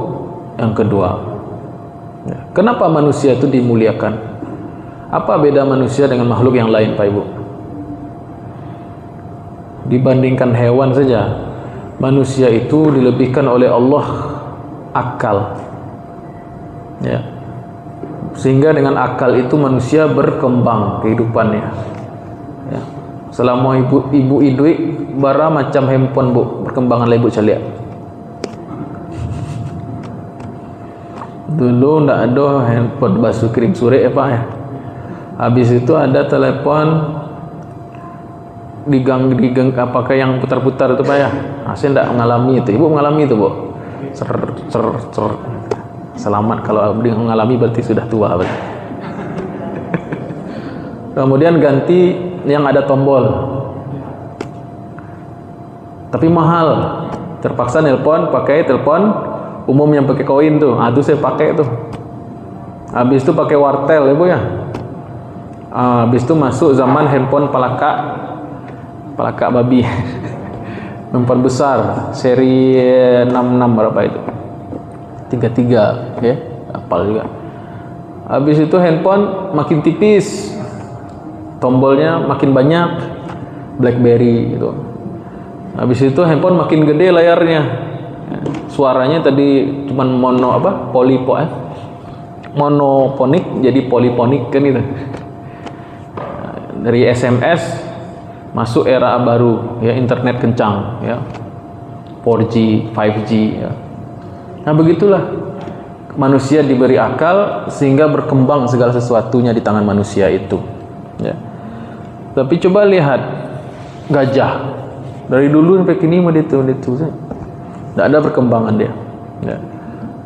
Yang kedua. Kenapa manusia itu dimuliakan? Apa beda manusia dengan makhluk yang lain, Pak Ibu? Dibandingkan hewan saja, manusia itu dilebihkan oleh Allah akal. Ya. Sehingga dengan akal itu manusia berkembang kehidupannya. Ya. Selama ibu idui bara macam handphone, Bu, perkembangan ibu caliak. Dulu ndak ada handphone basuh krim sore ya Pak ya. Habis itu ada telepon digang apakah yang putar-putar itu Pak ya. Saya ndak mengalami itu. Ibu mengalami itu, Bu. Cer. Selamat kalau mengalami berarti sudah tua berarti. Kemudian ganti yang ada tombol. Tapi mahal. Terpaksa nelpon pakai telepon umum yang pakai koin tuh. Itu saya pakai tuh. Habis itu pakai wartel ya Bu ya. Habis itu masuk zaman handphone palaka babi. Handphone besar seri 66 berapa itu? 33 ya, hafal juga. Habis itu handphone makin tipis, tombolnya makin banyak, BlackBerry gitu. Habis itu handphone makin gede layarnya, suaranya tadi cuman monoponik jadi poliponik kan itu. Dari SMS masuk era baru ya, internet kencang ya, 4G, 5G ya. Nah begitulah manusia diberi akal sehingga berkembang segala sesuatunya di tangan manusia itu ya. Tapi coba lihat gajah, dari dulu sampai kini itu tidak ada perkembangan dia ya.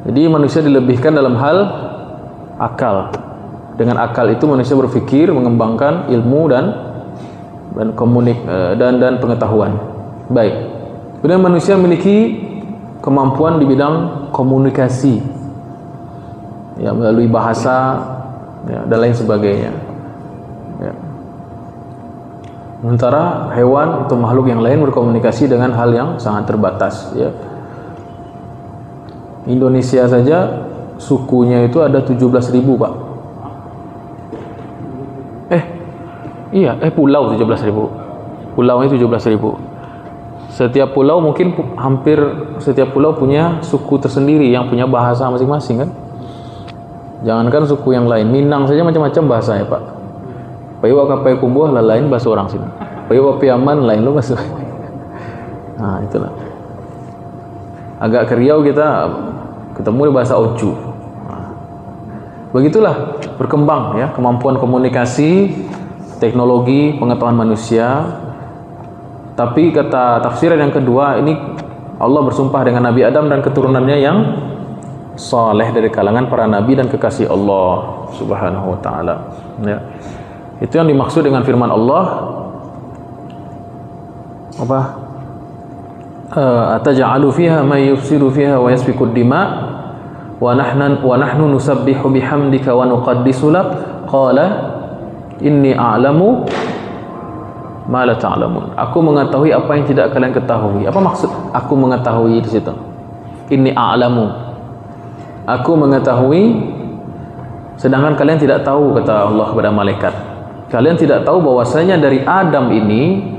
Jadi manusia dilebihkan dalam hal akal. Dengan akal itu manusia berpikir, mengembangkan ilmu dan pengetahuan. Baik. Kemudian manusia memiliki kemampuan di bidang komunikasi ya, melalui bahasa ya, dan lain sebagainya ya. Sementara hewan atau makhluk yang lain berkomunikasi dengan hal yang sangat terbatas ya. Indonesia saja sukunya itu ada 17.000 Pak. Pulau 17.000. Pulaunya 17.000. Setiap pulau mungkin hampir setiap pulau punya suku tersendiri yang punya bahasa masing-masing kan. Jangankan suku yang lain, Minang saja macam-macam bahasanya Pak. Payu kapai kumbuh lain bahasa orang sini. Payu piaman lain lo bahasa. Nah, itulah. Agak ke Riau kita ketemu di bahasa Oju. Nah, begitulah berkembang ya kemampuan komunikasi, teknologi, pengetahuan manusia. Tapi kata tafsiran yang kedua, ini Allah bersumpah dengan Nabi Adam dan keturunannya yang saleh dari kalangan para nabi dan kekasih Allah Subhanahu wa taala ya. Itu yang dimaksud dengan firman Allah apa? Ataj'alu fiha may yufsidu fiha wa yasfiku ad-dima wa nahnu nusabbihu bihamdika wa nuqaddisu lak qala inni a'lamu ma la ta'lamun. Aku mengetahui apa yang tidak kalian ketahui. Apa maksud aku mengetahui di situ? Inni a'lamu. Aku mengetahui sedangkan kalian tidak tahu, kata Allah kepada malaikat. Kalian tidak tahu bahwasanya dari Adam ini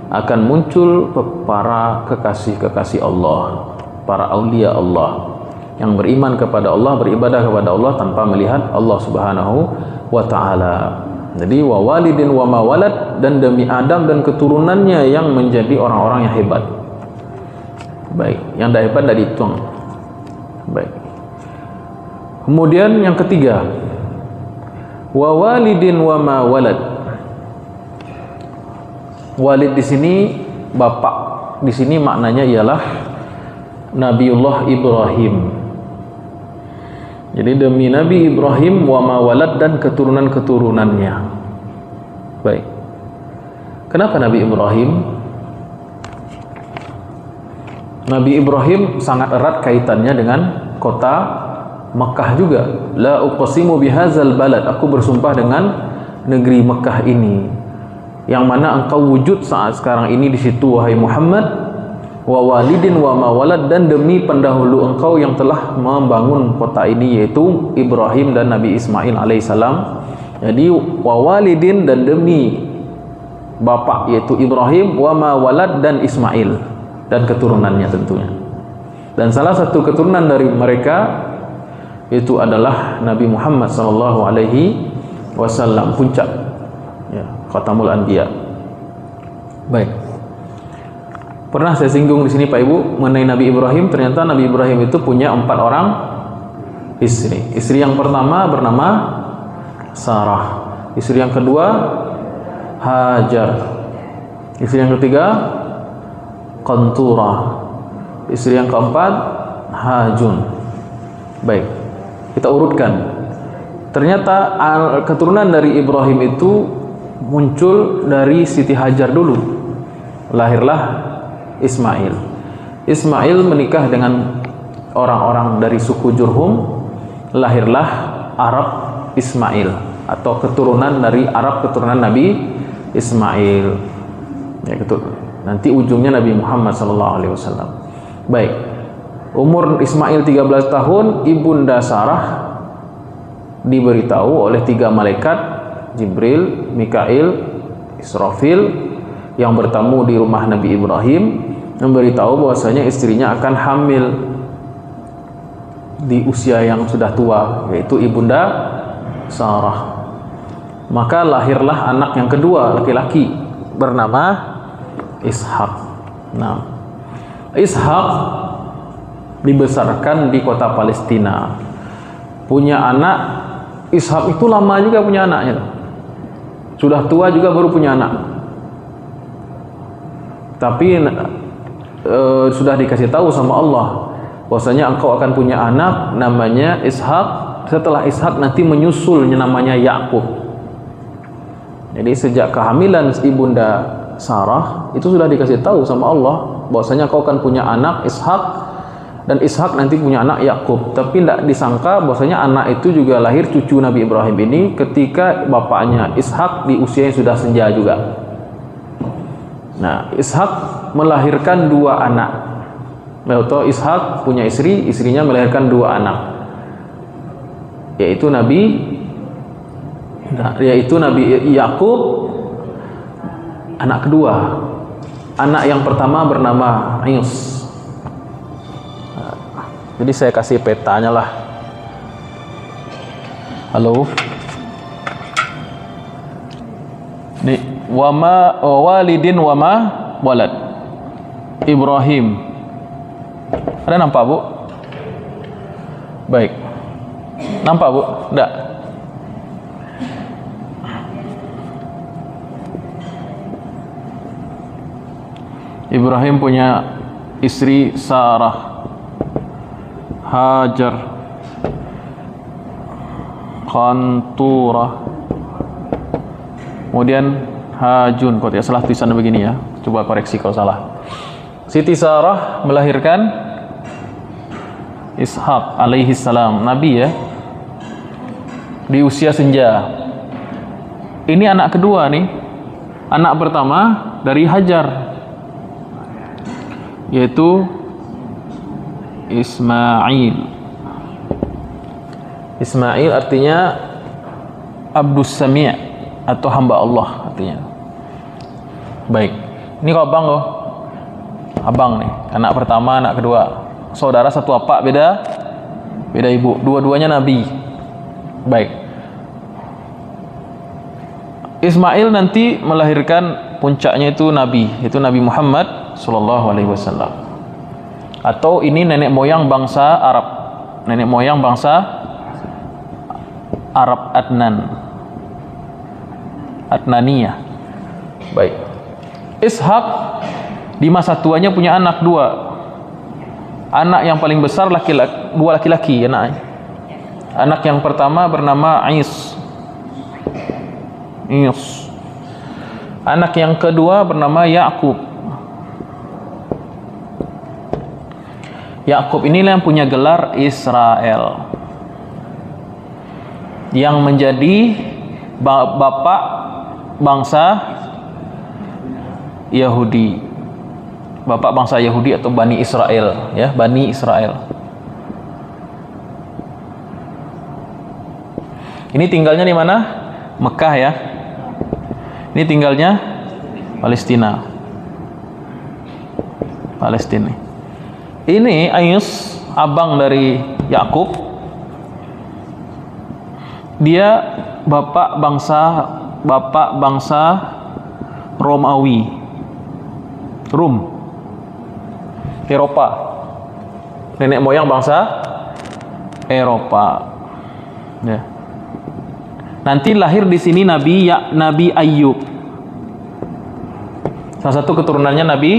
akan muncul para kekasih-kekasih Allah, para aulia Allah. yang beriman kepada Allah, beribadah kepada Allah tanpa melihat Allah Subhanahu wa taala. Jadi wa walidin wa ma walad, dan demi Adam dan keturunannya yang menjadi orang-orang yang hebat. Baik, yang dah hebat dah dihitung. Baik. Kemudian yang ketiga, wa walidin wa ma walad. Walid di sini bapak, di sini maknanya ialah Nabiullah Ibrahim. Jadi demi Nabi Ibrahim wa ma walad, dan keturunan-keturunannya. Baik. Kenapa Nabi Ibrahim? Nabi Ibrahim sangat erat kaitannya dengan kota Mekah juga. La uqsimu bihadzal balad, aku bersumpah dengan negeri Mekah ini, yang mana engkau wujud saat sekarang ini di situ wahai Muhammad, wa walidin wa ma walad, dan demi pendahulu engkau yang telah membangun kota ini, yaitu Ibrahim dan Nabi Ismail alaihissalam. Jadi wa walidin, dan demi bapak yaitu Ibrahim, wa ma walad, dan Ismail dan keturunannya tentunya. Dan salah satu keturunan dari mereka itu adalah Nabi Muhammad sallallahu alaihi wasallam, puncak ya, khatamul anbiya. Baik. Pernah saya singgung di sini Pak Ibu mengenai Nabi Ibrahim. Ternyata Nabi Ibrahim itu punya 4 orang istri. Istri yang pertama bernama Sarah. Istri yang kedua Hajar. Istri yang ketiga Qanturah. Istri yang keempat Hajun. Baik, kita urutkan. Ternyata keturunan dari Ibrahim itu muncul dari Siti Hajar dulu. Lahirlah Ismail. Ismail menikah dengan orang-orang dari suku Jurhum. Lahirlah Arab Ismail, atau keturunan dari Arab, keturunan Nabi Ismail. Ya, nanti ujungnya Nabi Muhammad SAW. Baik, umur Ismail 13 tahun, ibunda Sarah diberitahu oleh 3 malaikat, Jibril, Mikail, Israfil, yang bertamu di rumah Nabi Ibrahim, memberitahu bahwasanya istrinya akan hamil di usia yang sudah tua, yaitu ibunda Sarah. Maka lahirlah anak yang kedua, laki-laki, bernama Ishak. Nah, Ishak dibesarkan di kota Palestina. Punya anak, Ishak itu lama juga punya anaknya. Sudah tua juga baru punya anak. Tapi sudah dikasih tahu sama Allah bahwasanya engkau akan punya anak namanya Ishak. Setelah Ishak nanti menyusul namanya Yakub. Jadi sejak kehamilan ibunda Sarah itu sudah dikasih tahu sama Allah bahwasanya kau akan punya anak Ishak, dan Ishak nanti punya anak Yakub. Tapi tidak disangka bahwasanya anak itu juga lahir cucu Nabi Ibrahim ini ketika bapaknya Ishak di usia yang sudah senja juga. Nah, Ishak melahirkan 2 anak. Yaitu Ishak punya istri, istrinya melahirkan 2 anak, yaitu Nabi Yakub anak kedua. Anak yang pertama bernama Yus. Jadi saya kasih petanya lah. Halo. Nih, wama walidin wama walad. Ibrahim. Ada nampak, Bu? Baik. Nampak, Bu? Enggak. Ibrahim punya istri Sarah, Hajar, Qanturah, kemudian Hajun. Kok tidak salah tulisan begini ya, coba koreksi kalau salah. Siti Sarah melahirkan Ishak alaihi salam, Nabi ya, di usia senja. Ini anak kedua nih. Anak pertama dari Hajar, yaitu Ismail. Ismail artinya Abdus Sami' atau hamba Allah artinya. Baik, ini kau abang loh. Abang nih, anak pertama, anak kedua. Saudara satu apa beda Beda ibu, dua-duanya nabi. Baik. Ismail nanti melahirkan puncaknya itu nabi, itu Nabi Muhammad sallallahu alaihi wasallam. Atau ini nenek moyang bangsa Arab. Nenek moyang bangsa Arab Adnaniyah. Baik. Ishak di masa tuanya punya anak dua. Anak yang paling besar dua laki-laki anaknya. Anak yang pertama bernama Is. Anak yang kedua bernama Yakub. Yakub inilah yang punya gelar Israel, yang menjadi bapak bangsa Yahudi. Bapak bangsa Yahudi atau Bani Israel, ya, Bani Israel. Ini tinggalnya di mana? Mekah, ya. Ini tinggalnya Palestina. Ini Ayus, abang dari Yakub. Dia bapak bangsa Romawi, Eropa. Nenek moyang bangsa Eropa. Ya. Nanti lahir di sini Nabi Ayyub. Salah satu keturunannya Nabi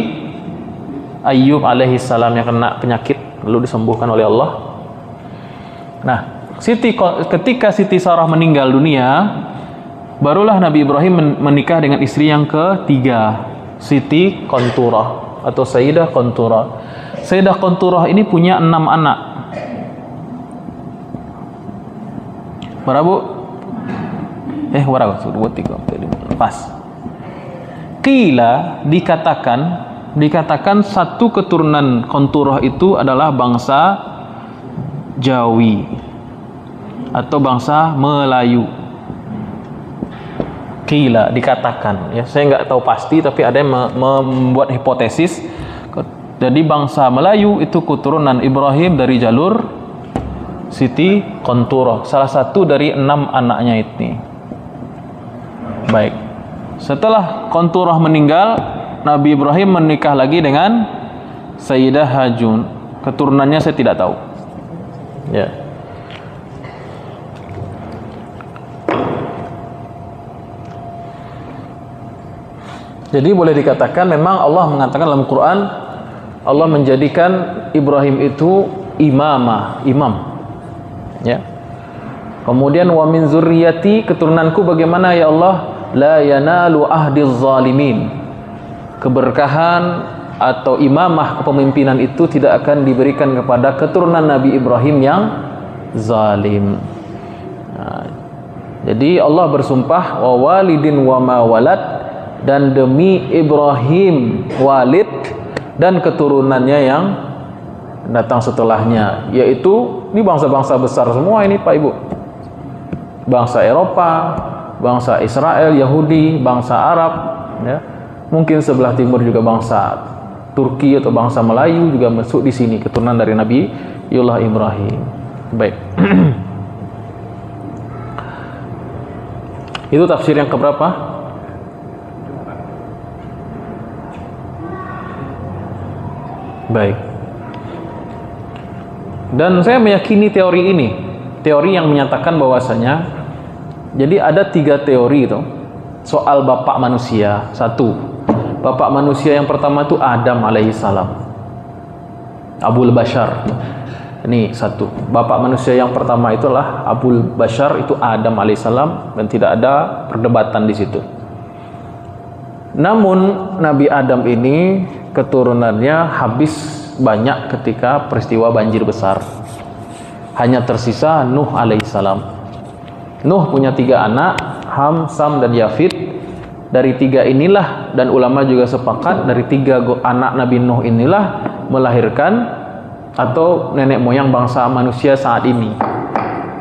Ayyub alaihi salam yang kena penyakit lalu disembuhkan oleh Allah. Nah, ketika Siti Sarah meninggal dunia, barulah Nabi Ibrahim menikah dengan istri yang ketiga, Siti Qanturah atau Sayyidah Qanturah. Sayyidah Qanturah ini punya 6 anak. Berapa? Berapa? 2, 3, 4, 5. Pas. Qila dikatakan satu keturunan Qanturah itu adalah bangsa Jawi atau bangsa Melayu. Qila dikatakan, ya, saya nggak tahu pasti, tapi ada yang membuat hipotesis. Jadi bangsa Melayu itu keturunan Ibrahim dari jalur Siti Qanturah, salah satu dari 6 anaknya ini. Baik. Setelah Qanturah meninggal, Nabi Ibrahim menikah lagi dengan Sayyidah Hajun. Keturunannya saya tidak tahu. Ya. Jadi boleh dikatakan memang Allah mengatakan dalam Quran, Allah menjadikan Ibrahim itu imam. Ya. Kemudian wa min zurriyati, keturunanku bagaimana ya Allah? La yanalu ahdiz zalimin. Keberkahan atau imamah kepemimpinan itu tidak akan diberikan kepada keturunan Nabi Ibrahim yang zalim. Nah, jadi Allah bersumpah wa walidin wa ma walad, dan demi Ibrahim Walid dan keturunannya yang datang setelahnya, yaitu ini bangsa-bangsa besar semua ini Pak Ibu. Bangsa Eropa, bangsa Israel, Yahudi, bangsa Arab, ya. Mungkin sebelah timur juga bangsa Turki atau bangsa Melayu juga masuk di sini, keturunan dari Nabi Ibrahim. Baik. Itu tafsir yang keberapa? Baik. Dan saya meyakini teori ini, teori yang menyatakan bahwasanya, jadi ada 3 teori itu soal bapak manusia. Satu, bapak manusia yang pertama itu Adam alaihissalam, Abul Bashar. Ini satu, bapak manusia yang pertama itulah Abul Bashar, itu Adam alaihissalam, dan tidak ada perdebatan di situ. Namun Nabi Adam ini keturunannya habis banyak ketika peristiwa banjir besar. Hanya tersisa Nuh alaihissalam. Nuh punya 3 anak, Ham, Sam, dan Yafid. Dari 3 inilah, dan ulama juga sepakat, dari 3 anak Nabi Nuh inilah melahirkan atau nenek moyang bangsa manusia saat ini.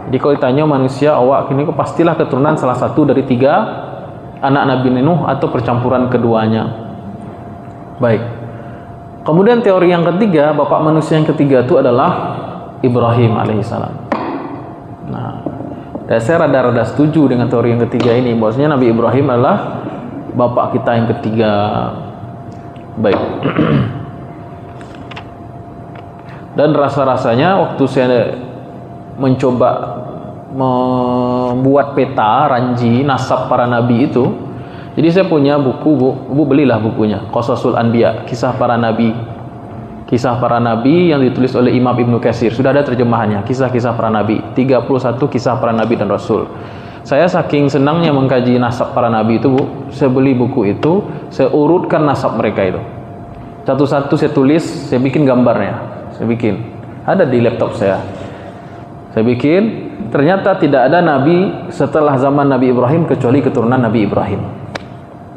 Jadi kalau ditanya manusia awak kini, pastilah keturunan salah satu dari 3 anak Nabi Nuh atau percampuran keduanya. Baik. Kemudian teori yang ketiga, bapak manusia yang ketiga itu adalah Ibrahim alaihissalam. Nah, saya rada-rada setuju dengan teori yang ketiga ini, bahwasanya Nabi Ibrahim adalah bapak kita yang ketiga. Baik. Dan rasa-rasanya waktu saya mencoba membuat peta ranji nasab para nabi itu, jadi saya punya buku, Bu belilah bukunya, Qasasul Anbiya, kisah para nabi. Kisah para nabi yang ditulis oleh Imam Ibnu Katsir. Sudah ada terjemahannya, kisah-kisah para nabi, 31 kisah para nabi dan rasul. Saya saking senangnya mengkaji nasab para nabi itu, Bu, saya beli buku itu, saya urutkan nasab mereka itu. Satu-satu saya tulis, saya bikin gambarnya. Saya bikin, ada di laptop saya. Saya bikin, ternyata tidak ada nabi setelah zaman Nabi Ibrahim kecuali keturunan Nabi Ibrahim.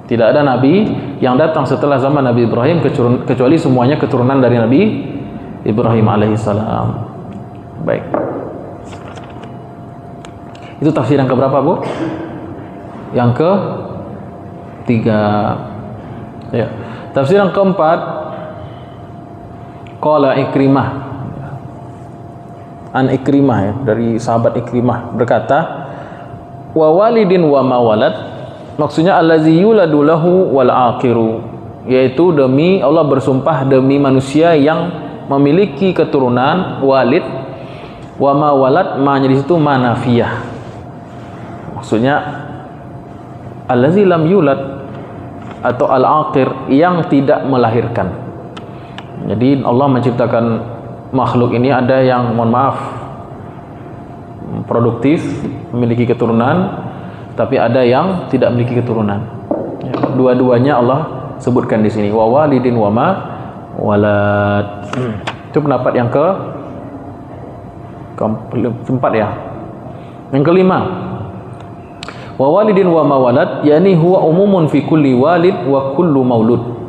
Tidak ada nabi yang datang setelah zaman Nabi Ibrahim kecuali semuanya keturunan dari Nabi Ibrahim alaihissalam. Baik. Itu tafsir yang keberapa, Bu? Yang ketiga. Ya. Tafsir yang keempat, qala Ikrimah, an Ikrimah, ya, dari sahabat Ikrimah berkata, wa walidin wa ma walad, maksudnya allazi yuladu lahu wal akhiru, yaitu demi Allah bersumpah demi manusia yang memiliki keturunan, walid, wa ma walad, ma-nya di situ manafiyah, maksudnya allazi lam yulad atau al-akhir, yang tidak melahirkan. Jadi Allah menciptakan makhluk ini, ada yang mohon maaf produktif, memiliki keturunan, tapi ada yang tidak memiliki keturunan. Dua-duanya Allah sebutkan di sini, wa walidin wa ma walad. Itu pendapat yang keempat ya. Yang kelima, wa walidin wa ma walad, yakni huwa umumun fi kulli walid wa kullu maulud.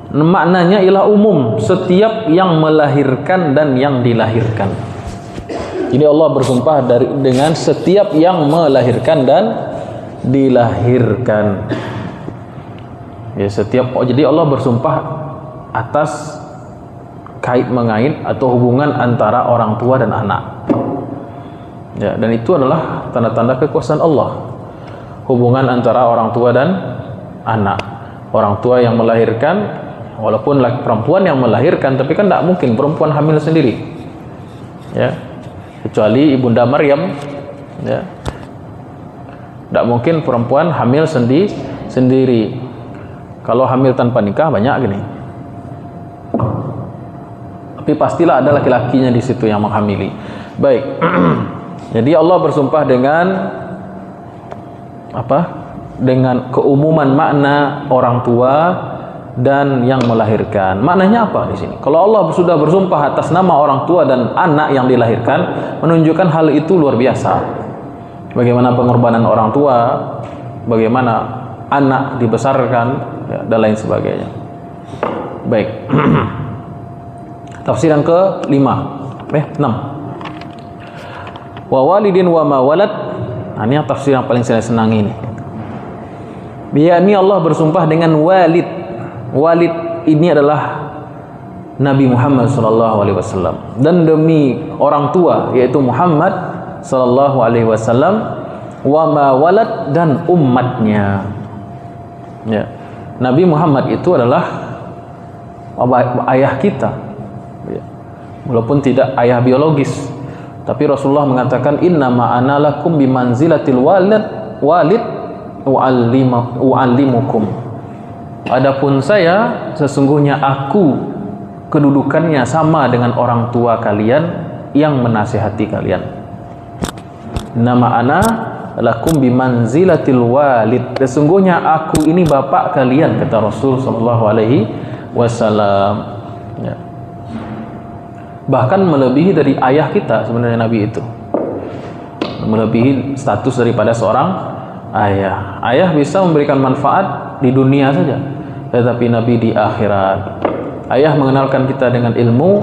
Maknanya ialah umum, setiap yang melahirkan dan yang dilahirkan. Jadi Allah bersumpah dengan setiap yang melahirkan dan dilahirkan. Ya, jadi Allah bersumpah atas kait mengait atau hubungan antara orang tua dan anak. Ya, dan itu adalah tanda-tanda kekuasaan Allah. Hubungan antara orang tua dan anak. Orang tua yang melahirkan, walaupun perempuan yang melahirkan, tapi kan tidak mungkin perempuan hamil sendiri, ya, kecuali ibunda Maryam, ya, tidak mungkin perempuan hamil sendiri. Kalau hamil tanpa nikah banyak gini, tapi pastilah ada laki-lakinya di situ yang menghamili. Baik. Jadi Allah bersumpah dengan apa? Dengan keumuman makna orang tua dan yang melahirkan. Maknanya apa di sini? Kalau Allah sudah bersumpah atas nama orang tua dan anak yang dilahirkan, menunjukkan hal itu luar biasa. Bagaimana pengorbanan orang tua, bagaimana anak dibesarkan, ya, dan lain sebagainya. Baik. Tafsir yang ke-5, 6. Wa walidin wa ma walad. Nah, ini yang tafsir yang paling saya senangi ini. Yakni Allah bersumpah dengan walid. Walid ini adalah Nabi Muhammad SAW, dan demi orang tua yaitu Muhammad SAW, wa ma walad, dan umatnya. Ya. Nabi Muhammad itu adalah ayah kita, ya. Walaupun tidak ayah biologis, tapi Rasulullah mengatakan innama ana lakum bimanzilatil walid u'allimukum. Adapun saya, sesungguhnya aku kedudukannya sama dengan orang tua kalian yang menasihati kalian. Nama ana lakum bimanzilatil walid. Sesungguhnya aku ini bapak kalian, kata Rasul sallallahu alaihi wasallam. Ya. Bahkan melebihi dari ayah kita sebenarnya Nabi itu. Melebihi status daripada seorang ayah. Ayah bisa memberikan manfaat di dunia saja, tetapi Nabi di akhirat. Ayah mengenalkan kita dengan ilmu,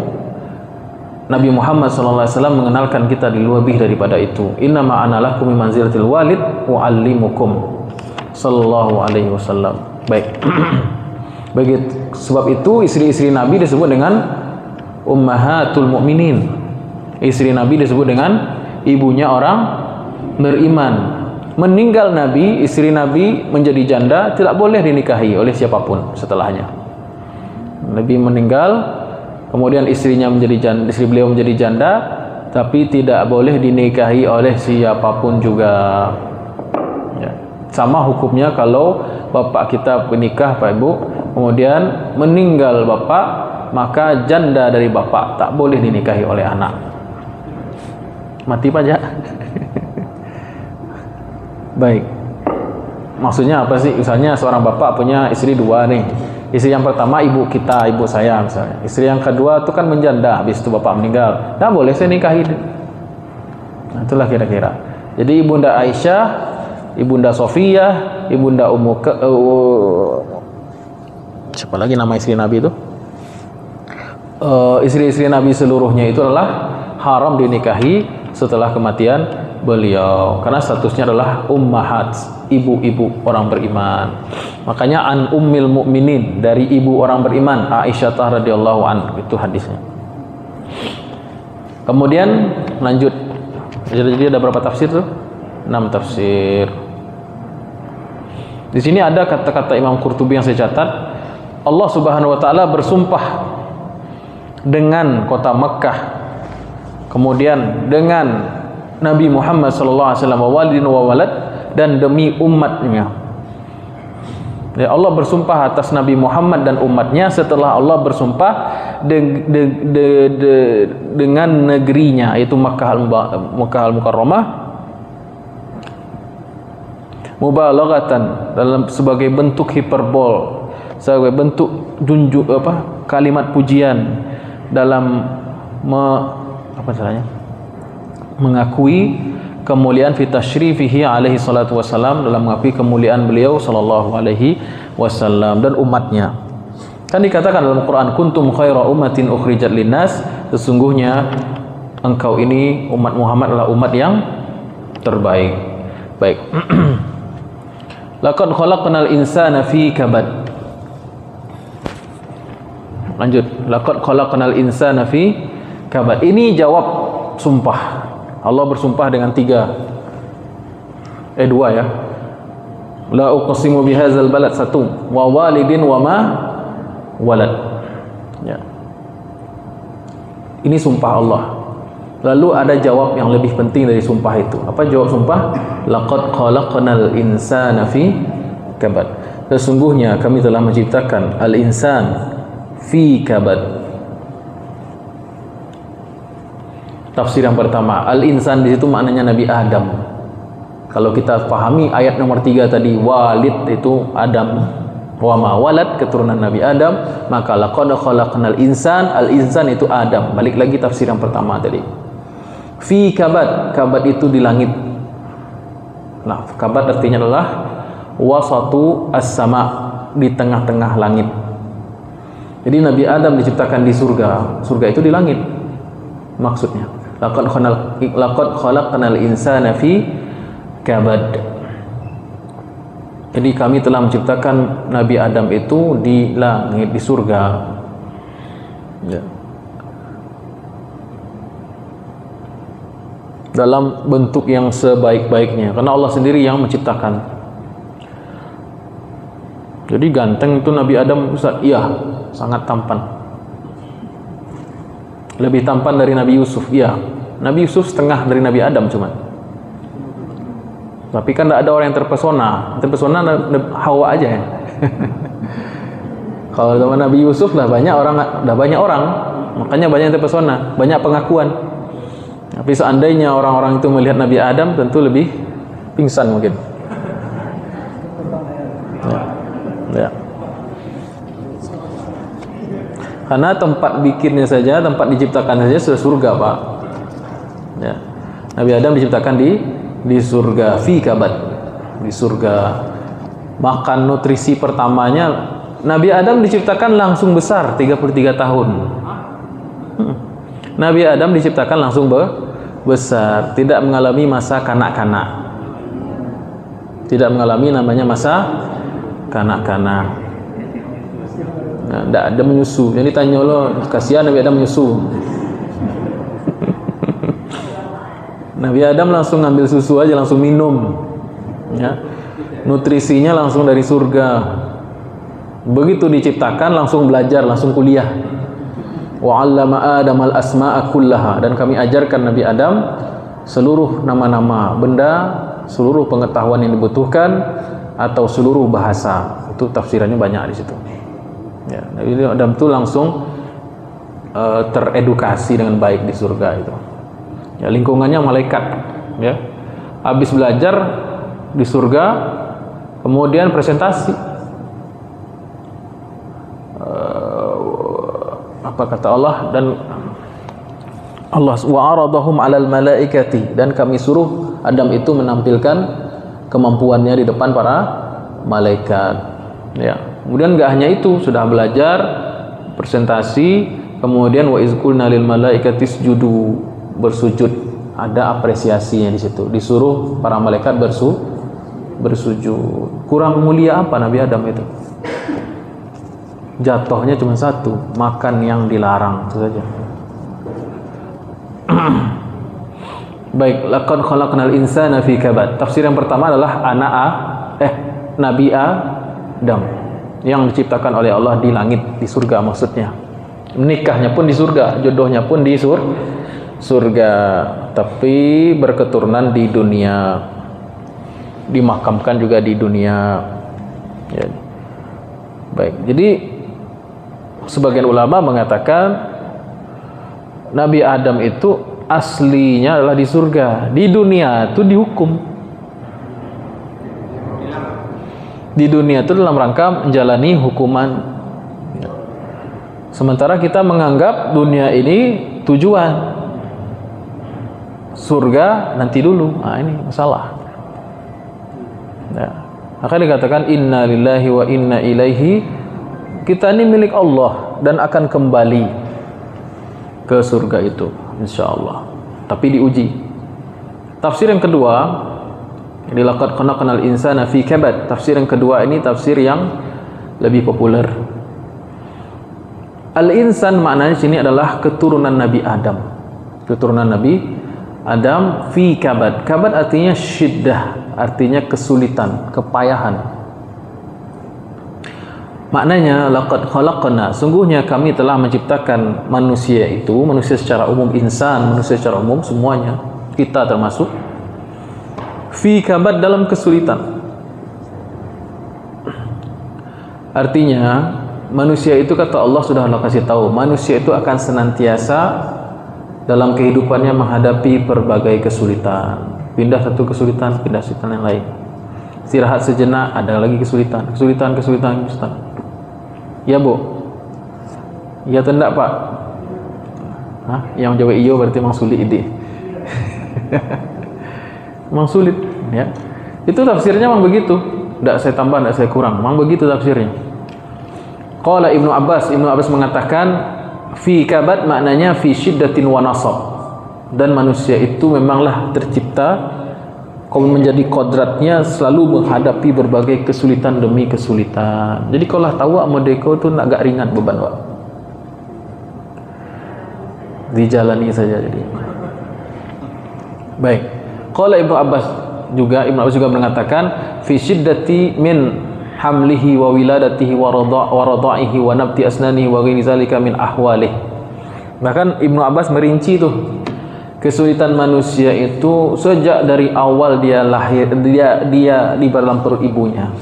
Nabi Muhammad SAW mengenalkan kita lebih daripada itu. Innama ana lakum min manzilatil walid u'allimukum sallallahu alaihi wasallam. Baik. Sebab itu istri-istri Nabi disebut dengan ummahatul mukminin. Istri Nabi disebut dengan ibunya orang beriman. Meninggal Nabi, istri Nabi menjadi janda, tidak boleh dinikahi oleh siapapun setelahnya. Nabi meninggal, kemudian istrinya menjadi janda, istri beliau menjadi janda, tapi tidak boleh dinikahi oleh siapapun juga. Ya. Sama hukumnya kalau bapak kita menikah, Pak Ibu, kemudian meninggal bapak, maka janda dari bapak tak boleh dinikahi oleh anak. Mati pajak. Baik. Maksudnya apa sih? Misalnya seorang bapak punya istri dua nih. Istri yang pertama ibu kita, ibu saya misalnya. Istri yang kedua itu kan menjanda, habis itu bapak meninggal. Nah, boleh saya nikahi. Nah, itulah kira-kira. Jadi Ibunda Aisyah, Ibunda Sofiyah, Ibunda siapa lagi nama istri Nabi itu? Istri-istri Nabi seluruhnya itu adalah haram dinikahi setelah kematian beliau, karena statusnya adalah ummahat, ibu-ibu orang beriman. Makanya an ummil mukminin, dari ibu orang beriman, Aisyah radhiyallahu an, itu hadisnya. Kemudian lanjut. Jadi ada berapa tafsir tuh? 6 tafsir. Di sini ada kata-kata Imam Qurtubi yang saya catat. Allah Subhanahu wa taala bersumpah dengan kota Mekkah, kemudian dengan Nabi Muhammad sallallahu alaihi wasallam, walidin wa walad, dan demi umatnya. Ya, Allah bersumpah atas Nabi Muhammad dan umatnya setelah Allah bersumpah dengan negerinya, yaitu Makkah al-Mukarramah, mubalaghatan, dalam sebagai bentuk hiperbol, sebagai bentuk kalimat pujian dalam mengakui kemuliaan fi tasyrifihi alaihi salatu wassalam, dalam mengakui kemuliaan beliau sallallahu alaihi wasallam dan umatnya. Kan dikatakan dalam Quran, kuntum khaira ummatin ukhrijat linnas, sesungguhnya engkau ini umat Muhammad adalah umat yang terbaik. Baik. Laqad khalaqnal insana fi kabad. Lanjut. Laqad khalaqnal insana fi kabad. Ini jawab sumpah. Allah bersumpah dengan 2 ya. La uqsimu bihadzal balad, 1, wa walidin wa ma walad. Ya. Ini sumpah Allah. Lalu ada jawab yang lebih penting dari sumpah itu. Apa jawab sumpah? Laqad khalaqnal insana fi kabad. Sesungguhnya kami telah menciptakan al-insan fi kabad. Tafsir yang pertama, al-insan di situ maknanya Nabi Adam. Kalau kita pahami ayat nomor 3 tadi, walid itu Adam, wa ma walad keturunan Nabi Adam, maka laqad khalaqnal insan, al-insan itu Adam. Balik lagi tafsir yang pertama tadi. Fi kabad, kabad itu di langit. Nah, kabad artinya adalah wasatu as-sama, di tengah-tengah langit. Jadi Nabi Adam diciptakan di surga. Surga itu di langit. Maksudnya laqad khalaqnal insana fi kabad. Jadi kami telah menciptakan Nabi Adam itu di langit, di surga. Ya. Dalam bentuk yang sebaik-baiknya, karena Allah sendiri yang menciptakan. Jadi ganteng itu Nabi Adam, Ustaz? Iya, sangat tampan. Lebih tampan dari Nabi Yusuf. Iya, Nabi Yusuf setengah dari Nabi Adam cuman. Tapi kan tidak ada orang yang terpesona. Terpesona Hawa aja ya. Kalau zaman Nabi Yusuf dah banyak orang, makanya banyak yang terpesona, banyak pengakuan. Tapi seandainya orang-orang itu melihat Nabi Adam, tentu lebih pingsan mungkin. Ya. Karena tempat bikinnya saja, tempat diciptakan saja sudah surga, Pak. Ya. Nabi Adam diciptakan di surga, fi kabad, di surga. Makan nutrisi pertamanya, Nabi Adam diciptakan langsung besar, 33 tahun. Nabi Adam diciptakan langsung besar, tidak mengalami masa kanak-kanak. Tidak mengalami namanya masa kanak-kanak. Nah, tidak ada menyusu. Jadi tanya lo, kasihan Nabi Adam menyusu. Nabi Adam langsung ngambil susu aja, langsung minum. Ya. Nutrisinya langsung dari surga. Begitu diciptakan langsung belajar, langsung kuliah. Wa 'allama Adam al-asma'a kullaha, dan kami ajarkan Nabi Adam seluruh nama-nama benda, seluruh pengetahuan yang dibutuhkan atau seluruh bahasa. Itu tafsirannya banyak di situ. Ya, Nabi Adam itu langsung teredukasi dengan baik di surga itu. Ya, lingkungannya malaikat, ya. Habis belajar di surga, kemudian presentasi. Apa kata Allah, dan Allah wa aradahum 'alal malaikati, dan kami suruh Adam itu menampilkan kemampuannya di depan para malaikat. Ya. Kemudian enggak hanya itu, sudah belajar presentasi, kemudian wa iz qulna lil malaikati isjudu, bersujud, ada apresiasinya di situ. Disuruh para malaikat bersujud. Kurang mulia apa Nabi Adam itu? Jatuhnya cuma satu, makan yang dilarang, itu saja. Baik, laqad khalaqnal insana fi kabad. Tafsir yang pertama adalah Nabi Adam yang diciptakan oleh Allah di langit, di surga maksudnya. Nikahnya pun di surga, jodohnya pun di surga, tapi berketurunan di dunia, dimakamkan juga di dunia. Ya. Baik, jadi sebagian ulama mengatakan Nabi Adam itu aslinya adalah di surga, di dunia itu dihukum. Di dunia itu dalam rangka menjalani hukuman. Sementara kita menganggap dunia ini tujuan, surga nanti dulu. Nah, ini masalah. Ya. Maka dikatakan inna lillahi wa inna ilaihi, kita ini milik Allah dan akan kembali ke surga itu insyaallah, tapi diuji. Tafsir yang kedua, laqad khalaqnal insana fi kabad. Tafsir yang kedua ini tafsir yang lebih populer. Al-insan maknanya sini adalah keturunan Nabi Adam. Keturunan Nabi Adam fi kabad. Kabad artinya syiddah, artinya kesulitan, kepayahan. Maknanya laqad khalaqna, sungguhnya kami telah menciptakan manusia itu, manusia secara umum, insan, manusia secara umum semuanya, kita termasuk, fi kabad, dalam kesulitan. Artinya manusia itu, kata Allah sudah Allah kasih tahu, manusia itu akan senantiasa dalam kehidupannya menghadapi berbagai kesulitan. Pindah satu kesulitan, pindah kesulitan yang lain. Istirahat sejenak, ada lagi kesulitan. Ya Bu, ya tendak Pak. Hah? Yang jawab iyo berarti memang sulit ide. Memang sulit, ya. Itu tafsirnya memang begitu. Tidak saya tambah, tidak saya kurang. Memang begitu tafsirnya. Qala Ibnu Abbas mengatakan fi kabad maknanya fi syiddatin wa nasab. Dan manusia itu memanglah tercipta kalau menjadi kodratnya selalu menghadapi berbagai kesulitan demi kesulitan. Jadi kalau tahu merdeka itu agak ringan beban Pak. Dijalani saja jadi. Baik. Qala Ibnu Abbas juga mengatakan fi syiddati min hamlihi wa wiladatihi wa radha'ihi wa nabti asnanihi wa ghairi zalika min ahwalihi. Bahkan Ibnu Abbas merinci tuh kesulitan manusia itu sejak dari awal dia lahir, dia di dalam perut ibunya,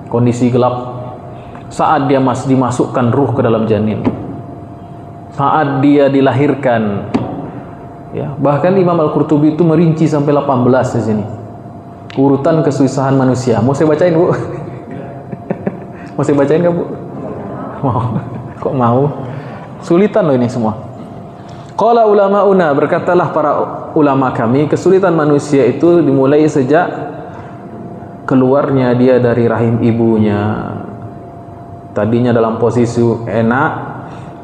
kondisi gelap, saat dia masih dimasukkan ruh ke dalam janin, saat dia dilahirkan, ya. Bahkan Imam Al-Qurtubi itu merinci sampai 18 di sini urutan kesusahan manusia. Mau saya bacain Bu? Mau saya bacain nggak Bu? Mau? Kok mau? Sulitan loh ini semua. Qala ulama'una, berkatalah para ulama kami, kesulitan manusia itu dimulai sejak keluarnya dia dari rahim ibunya. Tadinya dalam posisi enak,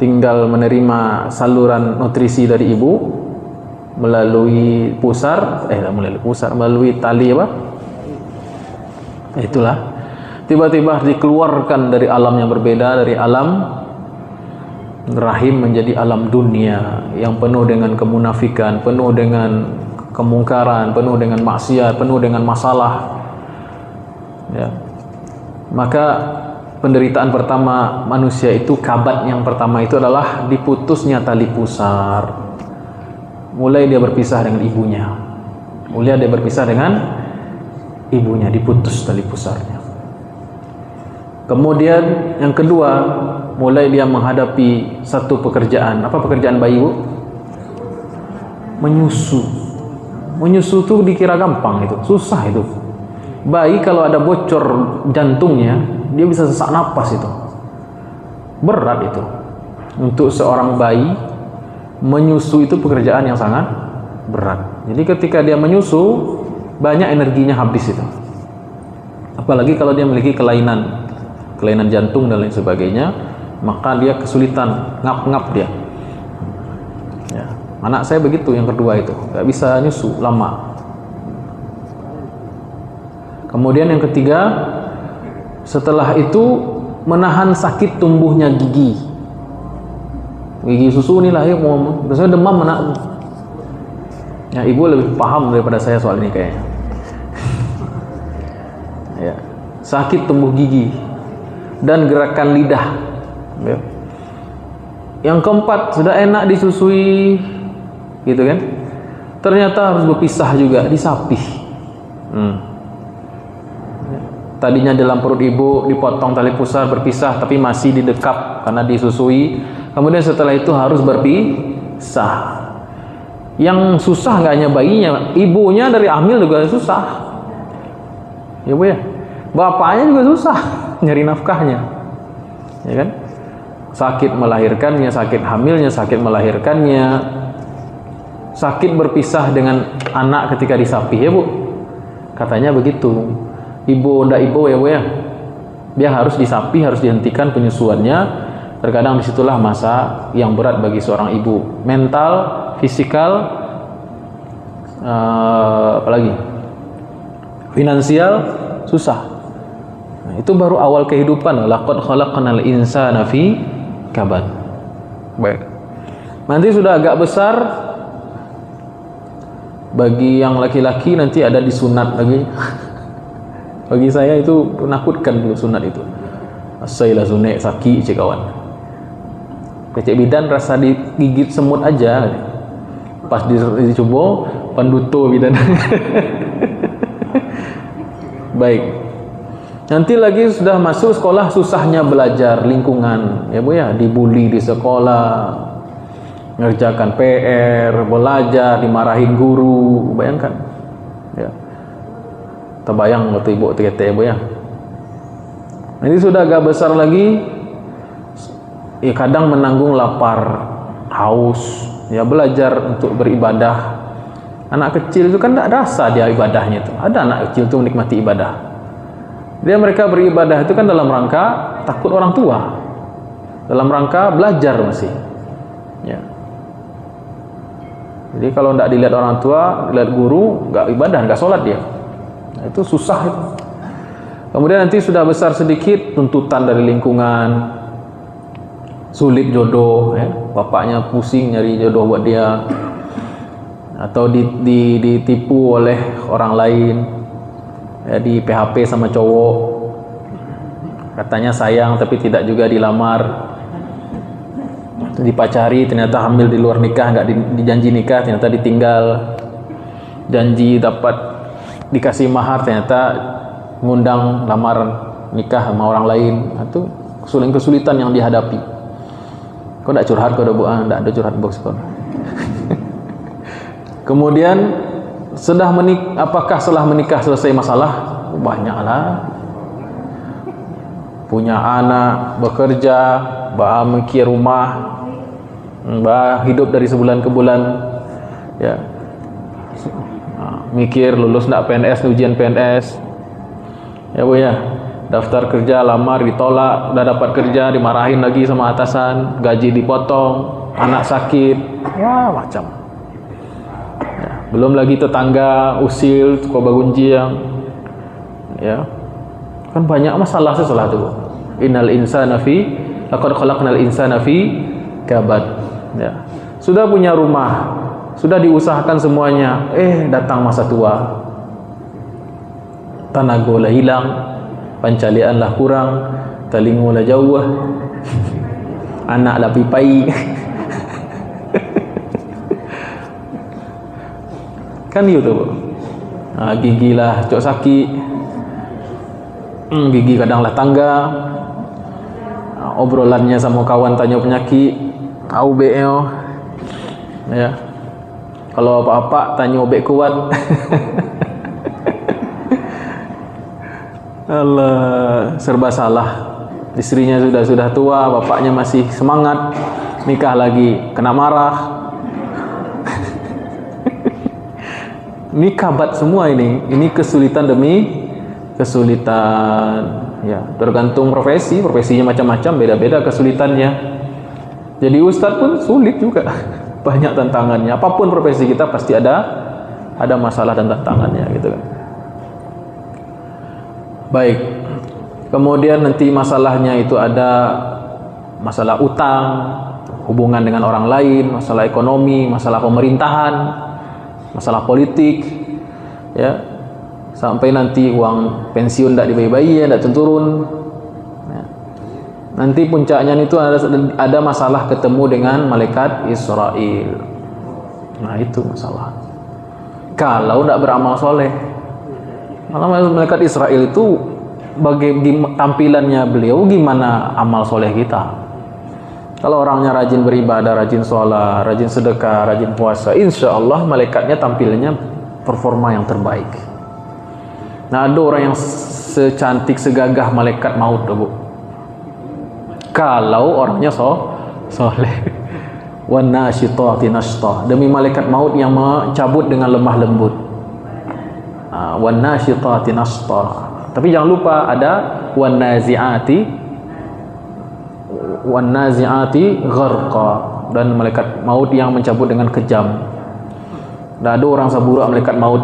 tinggal menerima saluran nutrisi dari ibu melalui melalui tali apa? Itulah. Tiba-tiba dikeluarkan dari alam yang berbeda, dari alam rahim menjadi alam dunia yang penuh dengan kemunafikan, penuh dengan kemungkaran, penuh dengan maksiat, penuh dengan masalah. Ya. Maka penderitaan pertama manusia itu, kabat yang pertama itu adalah diputusnya tali pusar. Mulai dia berpisah dengan ibunya. Mulai dia berpisah dengan ibunya, diputus tali pusarnya. Kemudian yang kedua, mulai dia menghadapi satu pekerjaan. Apa pekerjaan bayi, Bu? Menyusu. Menyusu itu dikira gampang, itu susah itu. Bayi kalau ada bocor jantungnya, dia bisa sesak napas itu. Berat itu. Untuk seorang bayi, menyusu itu pekerjaan yang sangat berat. Jadi ketika dia menyusu, banyak energinya habis itu. Apalagi kalau dia memiliki kelainan jantung dan lain sebagainya, maka dia kesulitan, ngap-ngap dia. Ya. Anak saya begitu, yang kedua itu nggak bisa nyusu lama. Kemudian yang ketiga, setelah itu menahan sakit tumbuhnya gigi susu ini lah ya, biasanya demam anak. Ya, ibu lebih paham daripada saya soal ini kayaknya. Ya, sakit tumbuh gigi dan gerakan lidah. Ya. Yang keempat, sudah enak disusui, gitu kan? Ternyata harus berpisah juga, disapih. Tadinya dalam perut ibu dipotong tali pusar, berpisah, tapi masih didekap karena disusui. Kemudian setelah itu harus berpisah. Yang susah nggak hanya bayinya, ibunya dari hamil juga susah. Ya Bu ya, bapaknya juga susah nyari nafkahnya, ya kan? Sakit melahirkannya, sakit hamilnya, sakit melahirkannya, sakit berpisah dengan anak ketika disapih, ya Bu. Katanya begitu. Ibu ndak ibu ya Bu ya, dia harus disapih, harus dihentikan penyusuannya. Terkadang disitulah masa yang berat bagi seorang ibu, mental, fisikal, apalagi finansial, susah. Nah, itu baru awal kehidupan. Laqad khalaqnal insana fi kabad. Baik. Nanti sudah agak besar, bagi yang laki-laki nanti ada disunat lagi. Bagi saya itu menakutkan dulu sunat itu. Asailah sunek saki cik kawan. Kecik bidan rasa digigit semut aja. Pas dicoba panduto bidan. Baik. Nanti lagi sudah masuk sekolah, susahnya belajar, lingkungan, ya Bu ya, dibully di sekolah, ngerjakan PR, belajar, dimarahin guru, bayangkan. Ya. Terbayang waktu ibu terkete ya Bu ya. Nanti sudah agak besar lagi, ya kadang menanggung lapar, haus, ya belajar untuk beribadah. Anak kecil itu kan tidak rasa dia ibadahnya itu. Ada anak kecil itu menikmati ibadah. Mereka beribadah itu kan dalam rangka takut orang tua, dalam rangka belajar masih. Ya. Jadi kalau tidak dilihat orang tua, dilihat guru, nggak ibadah, nggak sholat dia. Nah, itu susah itu. Kemudian nanti sudah besar sedikit, tuntutan dari lingkungan, sulit jodoh, ya. Bapaknya pusing nyari jodoh buat dia, atau ditipu oleh orang lain, ya, di PHP sama cowok, katanya sayang tapi tidak juga dilamar, dipacari ternyata hamil di luar nikah, nggak dijanji nikah ternyata ditinggal, janji dapat dikasih mahar ternyata ngundang lamaran nikah sama orang lain. Itu kesulitan yang dihadapi. Kau tidak curhat kau Bu? Tidak ada curhat box kau. Kemudian apakah setelah menikah selesai masalah? Banyaklah. Punya anak, bekerja, mikir rumah, hidup dari sebulan ke bulan, ya. Mikir lulus enggak PNS, ujian PNS, ya Bu ya. Daftar kerja, lamar, ditolak, udah dapat kerja, dimarahin lagi sama atasan, gaji dipotong, anak sakit, ya macam. Ya, belum lagi tetangga usil, koba gunji yang, ya, kan banyak masalah setelah itu. Innal insana fi, laqad khalaqnal insana fi kabad. Ya. Sudah punya rumah, Sudah diusahakan semuanya, datang masa tua. Tanago lah hilang, pancalian lah kurang, telingo lah jauh, anak lah pipai. Kan gitu, gigi lah cok sakit, gigi kadang lah tangga, obrolannya sama kawan tanya penyakit, AUB-nya, ya. Kalau apa-apa tanya obek kuat. Allah, serba salah. Istrinya sudah tua, bapaknya masih semangat, nikah lagi kena marah. Ini kabat semua ini kesulitan demi kesulitan, ya. Tergantung profesinya macam-macam, beda-beda kesulitannya. Jadi ustadz pun sulit juga, banyak tantangannya. Apapun profesi kita pasti ada masalah dan tantangannya, gitu kan. Baik, kemudian nanti masalahnya itu ada masalah utang, hubungan dengan orang lain, masalah ekonomi, masalah pemerintahan, masalah politik, ya, sampai nanti uang pensiun tidak dibayar, tidak turun. Ya. Nanti puncaknya itu ada masalah ketemu dengan malaikat Israel. Nah itu masalah. Kalau tidak beramal soleh, malah malaikat Israel itu bagi tampilannya beliau, gimana amal soleh kita? Kalau orangnya rajin beribadah, rajin sholat, rajin sedekah, rajin puasa, insya Allah malaikatnya tampilnya performa yang terbaik. Nah, ada orang yang secantik, segagah malaikat maut, Bu. Kalau orangnya soleh. Wan nasyitati nashta. Demi malaikat maut yang mencabut dengan lemah lembut. Wan nasyitati nashta. Tapi jangan lupa ada wan nazi'ati gharqa, dan malaikat maut yang mencabut dengan kejam. Dan ada orang saburuk malaikat maut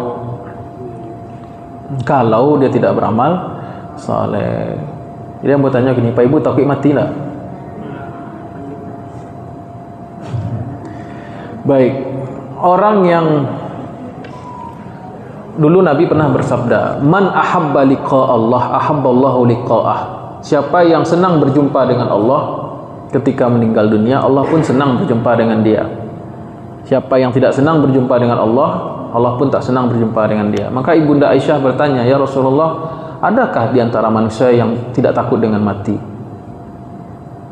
kalau dia tidak beramal saleh. Jadi yang bertanya gini, Pak Ibu takut mati tak? Baik, orang yang dulu Nabi pernah bersabda, man ahabba liqa Allah ahabballahu liqa'ah. Siapa yang senang berjumpa dengan Allah ketika meninggal dunia, Allah pun senang berjumpa dengan dia. Siapa yang tidak senang berjumpa dengan Allah, Allah pun tak senang berjumpa dengan dia. Maka Ibunda Aisyah bertanya, ya Rasulullah, adakah di antara manusia yang tidak takut dengan mati?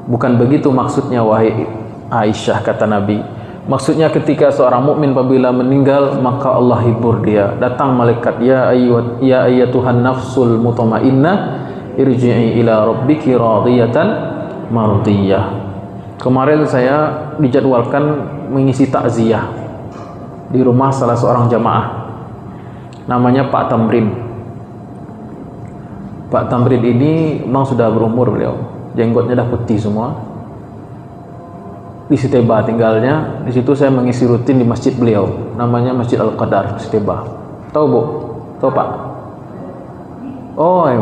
Bukan begitu maksudnya wahai Aisyah, kata Nabi. Maksudnya ketika seorang mukmin apabila meninggal, maka Allah hibur dia. Datang malaikat, ya ayyatuhan nafsul mutmainnah, irji'i ila rabbiki radiyatan mardiyah. Kemarin saya dijadwalkan mengisi takziah di rumah salah seorang jamaah, namanya Pak Tamrin. Pak Tamrin ini memang sudah berumur beliau, jenggotnya dah putih semua. Di Siteba tinggalnya. Di situ saya mengisi rutin di masjid beliau, namanya Masjid Al-Qadar Siteba. Tahu Bu? Tahu Pak? Oh, iya.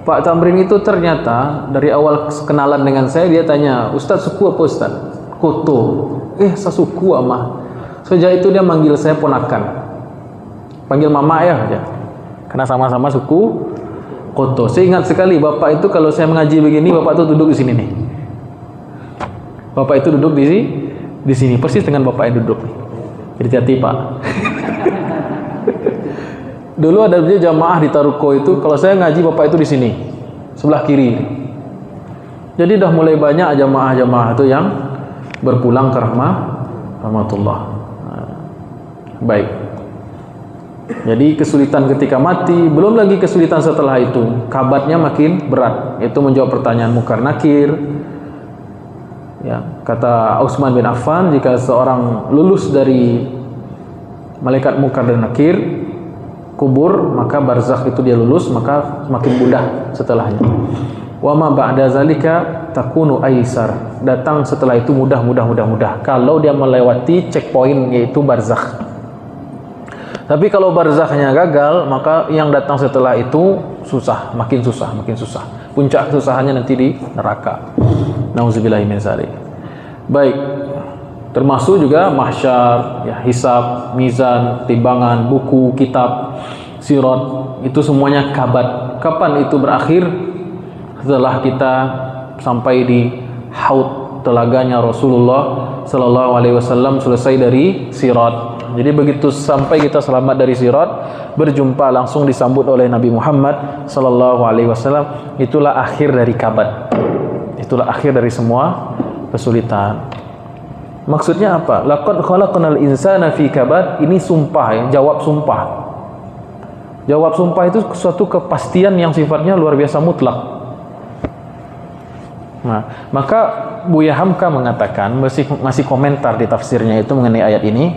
Pak Tamrin itu ternyata dari awal kenalan dengan saya, dia tanya, Ustadz suku apa Ustadz? Koto. Saya suku amah. Sejak itu dia manggil saya ponakan, panggil mama ya aja, karena sama-sama suku Koto. Saya ingat sekali bapak itu kalau saya mengaji begini, bapak itu duduk di sini nih. Bapak itu duduk di sini persis dengan bapak yang duduk nih. Jadi hati-hati Pak. Dulu ada jamaah di Taruko itu, kalau saya ngaji bapak itu di sini sebelah kiri. Jadi dah mulai banyak jamaah-jamaah itu yang berpulang ke rahmatullah. Baik. Jadi kesulitan ketika mati, belum lagi kesulitan setelah itu, kabatnya makin berat. Itu menjawab pertanyaan Munkar Nakir. Ya, kata Utsman bin Affan, jika seorang lulus dari malaikat Munkar dan Nakir, kubur, maka barzakh itu dia lulus, maka semakin mudah setelahnya. Wa ma ba'da zalika takunu aisar. Datang setelah itu mudah. Kalau dia melewati checkpoint yaitu barzakh. Tapi kalau barzakhnya gagal, maka yang datang setelah itu makin susah. Puncak kesusahannya nanti di neraka. Nauzubillahi min dzalik. Baik. Termasuk juga mahsyar, ya, hisab, mizan, timbangan, buku, kitab, sirat, itu semuanya kabad. Kapan itu berakhir? Setelah kita sampai di haud, telaganya Rasulullah sallallahu alaihi wasallam, selesai dari sirat. Jadi begitu sampai kita selamat dari sirat, berjumpa langsung disambut oleh Nabi Muhammad sallallahu alaihi wasallam, itulah akhir dari kabad. Itulah akhir dari semua kesulitan. Maksudnya apa? Laqad khalaqnal insana fi kabad, ini sumpah ya, jawab sumpah. Jawab sumpah itu suatu kepastian yang sifatnya luar biasa mutlak. Nah, maka Buya Hamka mengatakan, masih komentar di tafsirnya itu mengenai ayat ini.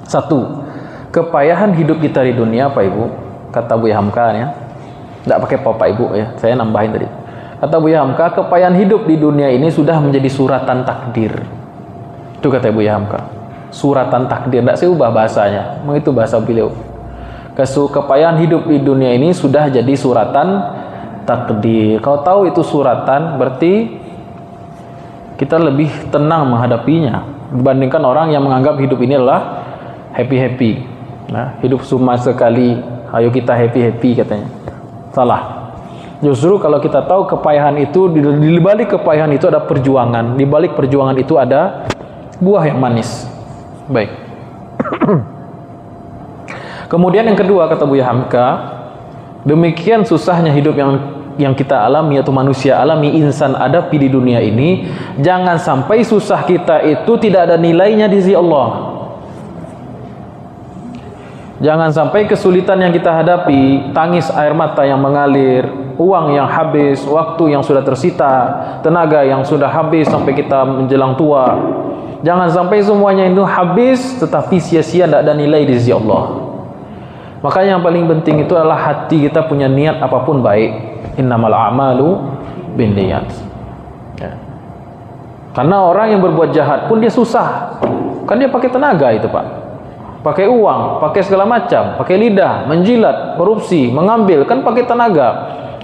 Satu, kepayahan hidup kita di dunia, Pak Ibu, kata Buya Hamka ya. Tidak pakai Pak Ibu ya, saya nambahin tadi. Kata Buya Hamka, kepayahan hidup di dunia ini sudah menjadi suratan takdir. Itu kata Buya Hamka. Suratan takdir, tidak saya ubah bahasanya, memang itu bahasa beliau. Kepayahan hidup di dunia ini sudah jadi suratan takdir. Kalau tahu itu suratan, berarti kita lebih tenang menghadapinya dibandingkan orang yang menganggap hidup ini adalah happy-happy. Nah, hidup cuma sekali, ayo kita happy-happy katanya. Salah. Justru kalau kita tahu kepayahan itu, di balik kepayahan itu ada perjuangan, di balik perjuangan itu ada buah yang manis. Baik. Kemudian yang kedua kata Buya Hamka, demikian susahnya hidup yang kita alami atau manusia alami, insan hadapi di dunia ini, jangan sampai susah kita itu tidak ada nilainya di sisi Allah. Jangan sampai kesulitan yang kita hadapi, tangis air mata yang mengalir, uang yang habis, waktu yang sudah tersita, tenaga yang sudah habis sampai kita menjelang tua, jangan sampai semuanya itu habis tetapi sia-sia, tidak ada nilai di sisi Allah. Makanya yang paling penting itu adalah hati kita punya niat apapun baik. Innamal a'malu binniyat. Ya. Karena orang yang berbuat jahat pun dia susah. Kan dia pakai tenaga itu, Pak. Pakai uang, pakai segala macam, pakai lidah, menjilat, korupsi, mengambil, kan pakai tenaga.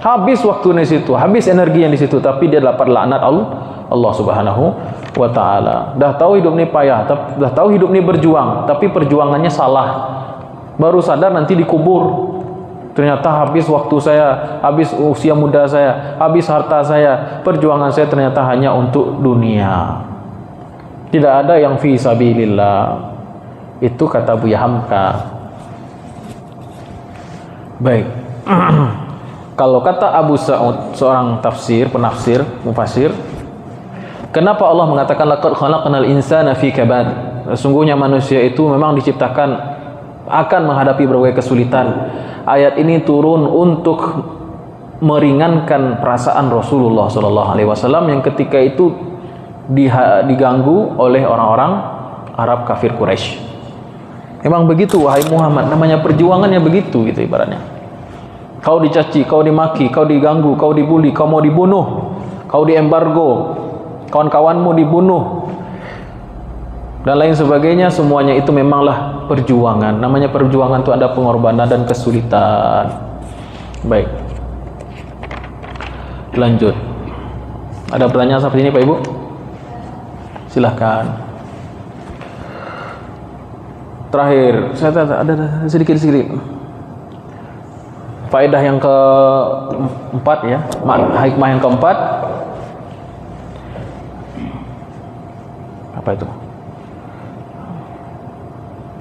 Habis waktu di situ, habis energi yang di situ, tapi dia dapat laknat Allah Subhanahu wa taala. Dah tahu hidup ini payah, dah tahu hidup ini berjuang, tapi perjuangannya salah. Baru sadar nanti dikubur. Ternyata habis waktu saya, habis usia muda saya, habis harta saya, perjuangan saya ternyata hanya untuk dunia. Tidak ada yang fi sabilillah. Itu kata Buya Hamka. Baik. Kalau kata Abu Sa'ud, seorang penafsir, mufassir, kenapa Allah mengatakan laqad khalaqnal insana fi kabad? Sesungguhnya manusia itu memang diciptakan akan menghadapi berbagai kesulitan. Ayat ini turun untuk meringankan perasaan Rasulullah SAW yang ketika itu diganggu oleh orang-orang Arab kafir Quraisy. Memang begitu wahai Muhammad, namanya perjuangannya begitu gitu ibaratnya. Kau dicaci, kau dimaki, kau diganggu, kau dibuli, kau mau dibunuh, kau diembargo, kawan-kawanmu dibunuh, dan lain sebagainya. Semuanya itu memanglah perjuangan. Namanya perjuangan itu ada pengorbanan dan kesulitan. Baik, lanjut. Ada pertanyaan seperti ini Pak Ibu? Silahkan. Terakhir, saya ada sedikit faedah yang keempat ya, hikmah yang keempat. Apa itu?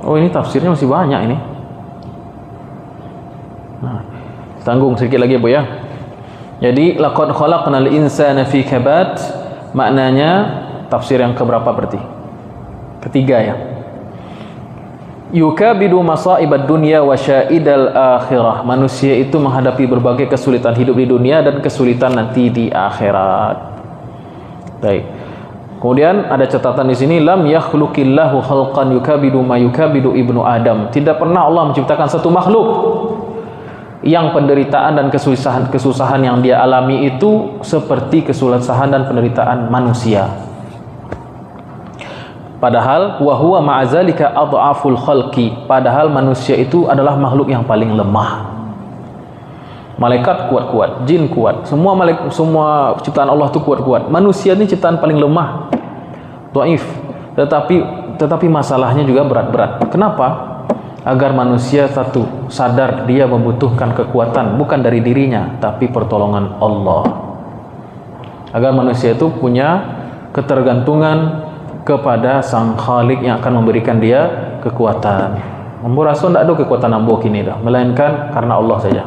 Oh, ini tafsirnya masih banyak ini. Nah, tanggung sedikit lagi Bu ya. Jadi laqad khalaqnal insana fi kabad, maknanya tafsir yang keberapa berarti? Ketiga ya. Yukabidu masaibad dunya wa syaidal akhirah. Manusia itu menghadapi berbagai kesulitan hidup di dunia dan kesulitan nanti di akhirat. Baik. Kemudian ada catatan di sini, lam yakhluqillahu khalqan yukabidu ma yukabidu ibnu Adam. Tidak pernah Allah menciptakan satu makhluk yang penderitaan dan kesusahan yang dia alami itu seperti kesusahan dan penderitaan manusia. Padahal wa huwa ma'azalika adhaful khalqi. Padahal manusia itu adalah makhluk yang paling lemah. Malaikat kuat-kuat, jin kuat, semua ciptaan Allah itu kuat-kuat. Manusia ini ciptaan paling lemah, dhaif. tetapi masalahnya juga berat-berat. Kenapa? Agar manusia satu sadar dia membutuhkan kekuatan bukan dari dirinya tapi pertolongan Allah. Agar manusia itu punya ketergantungan kepada Sang Khalik yang akan memberikan dia kekuatan. Rasul tidak ada kekuatan ambo kini dah, melainkan karena Allah saja.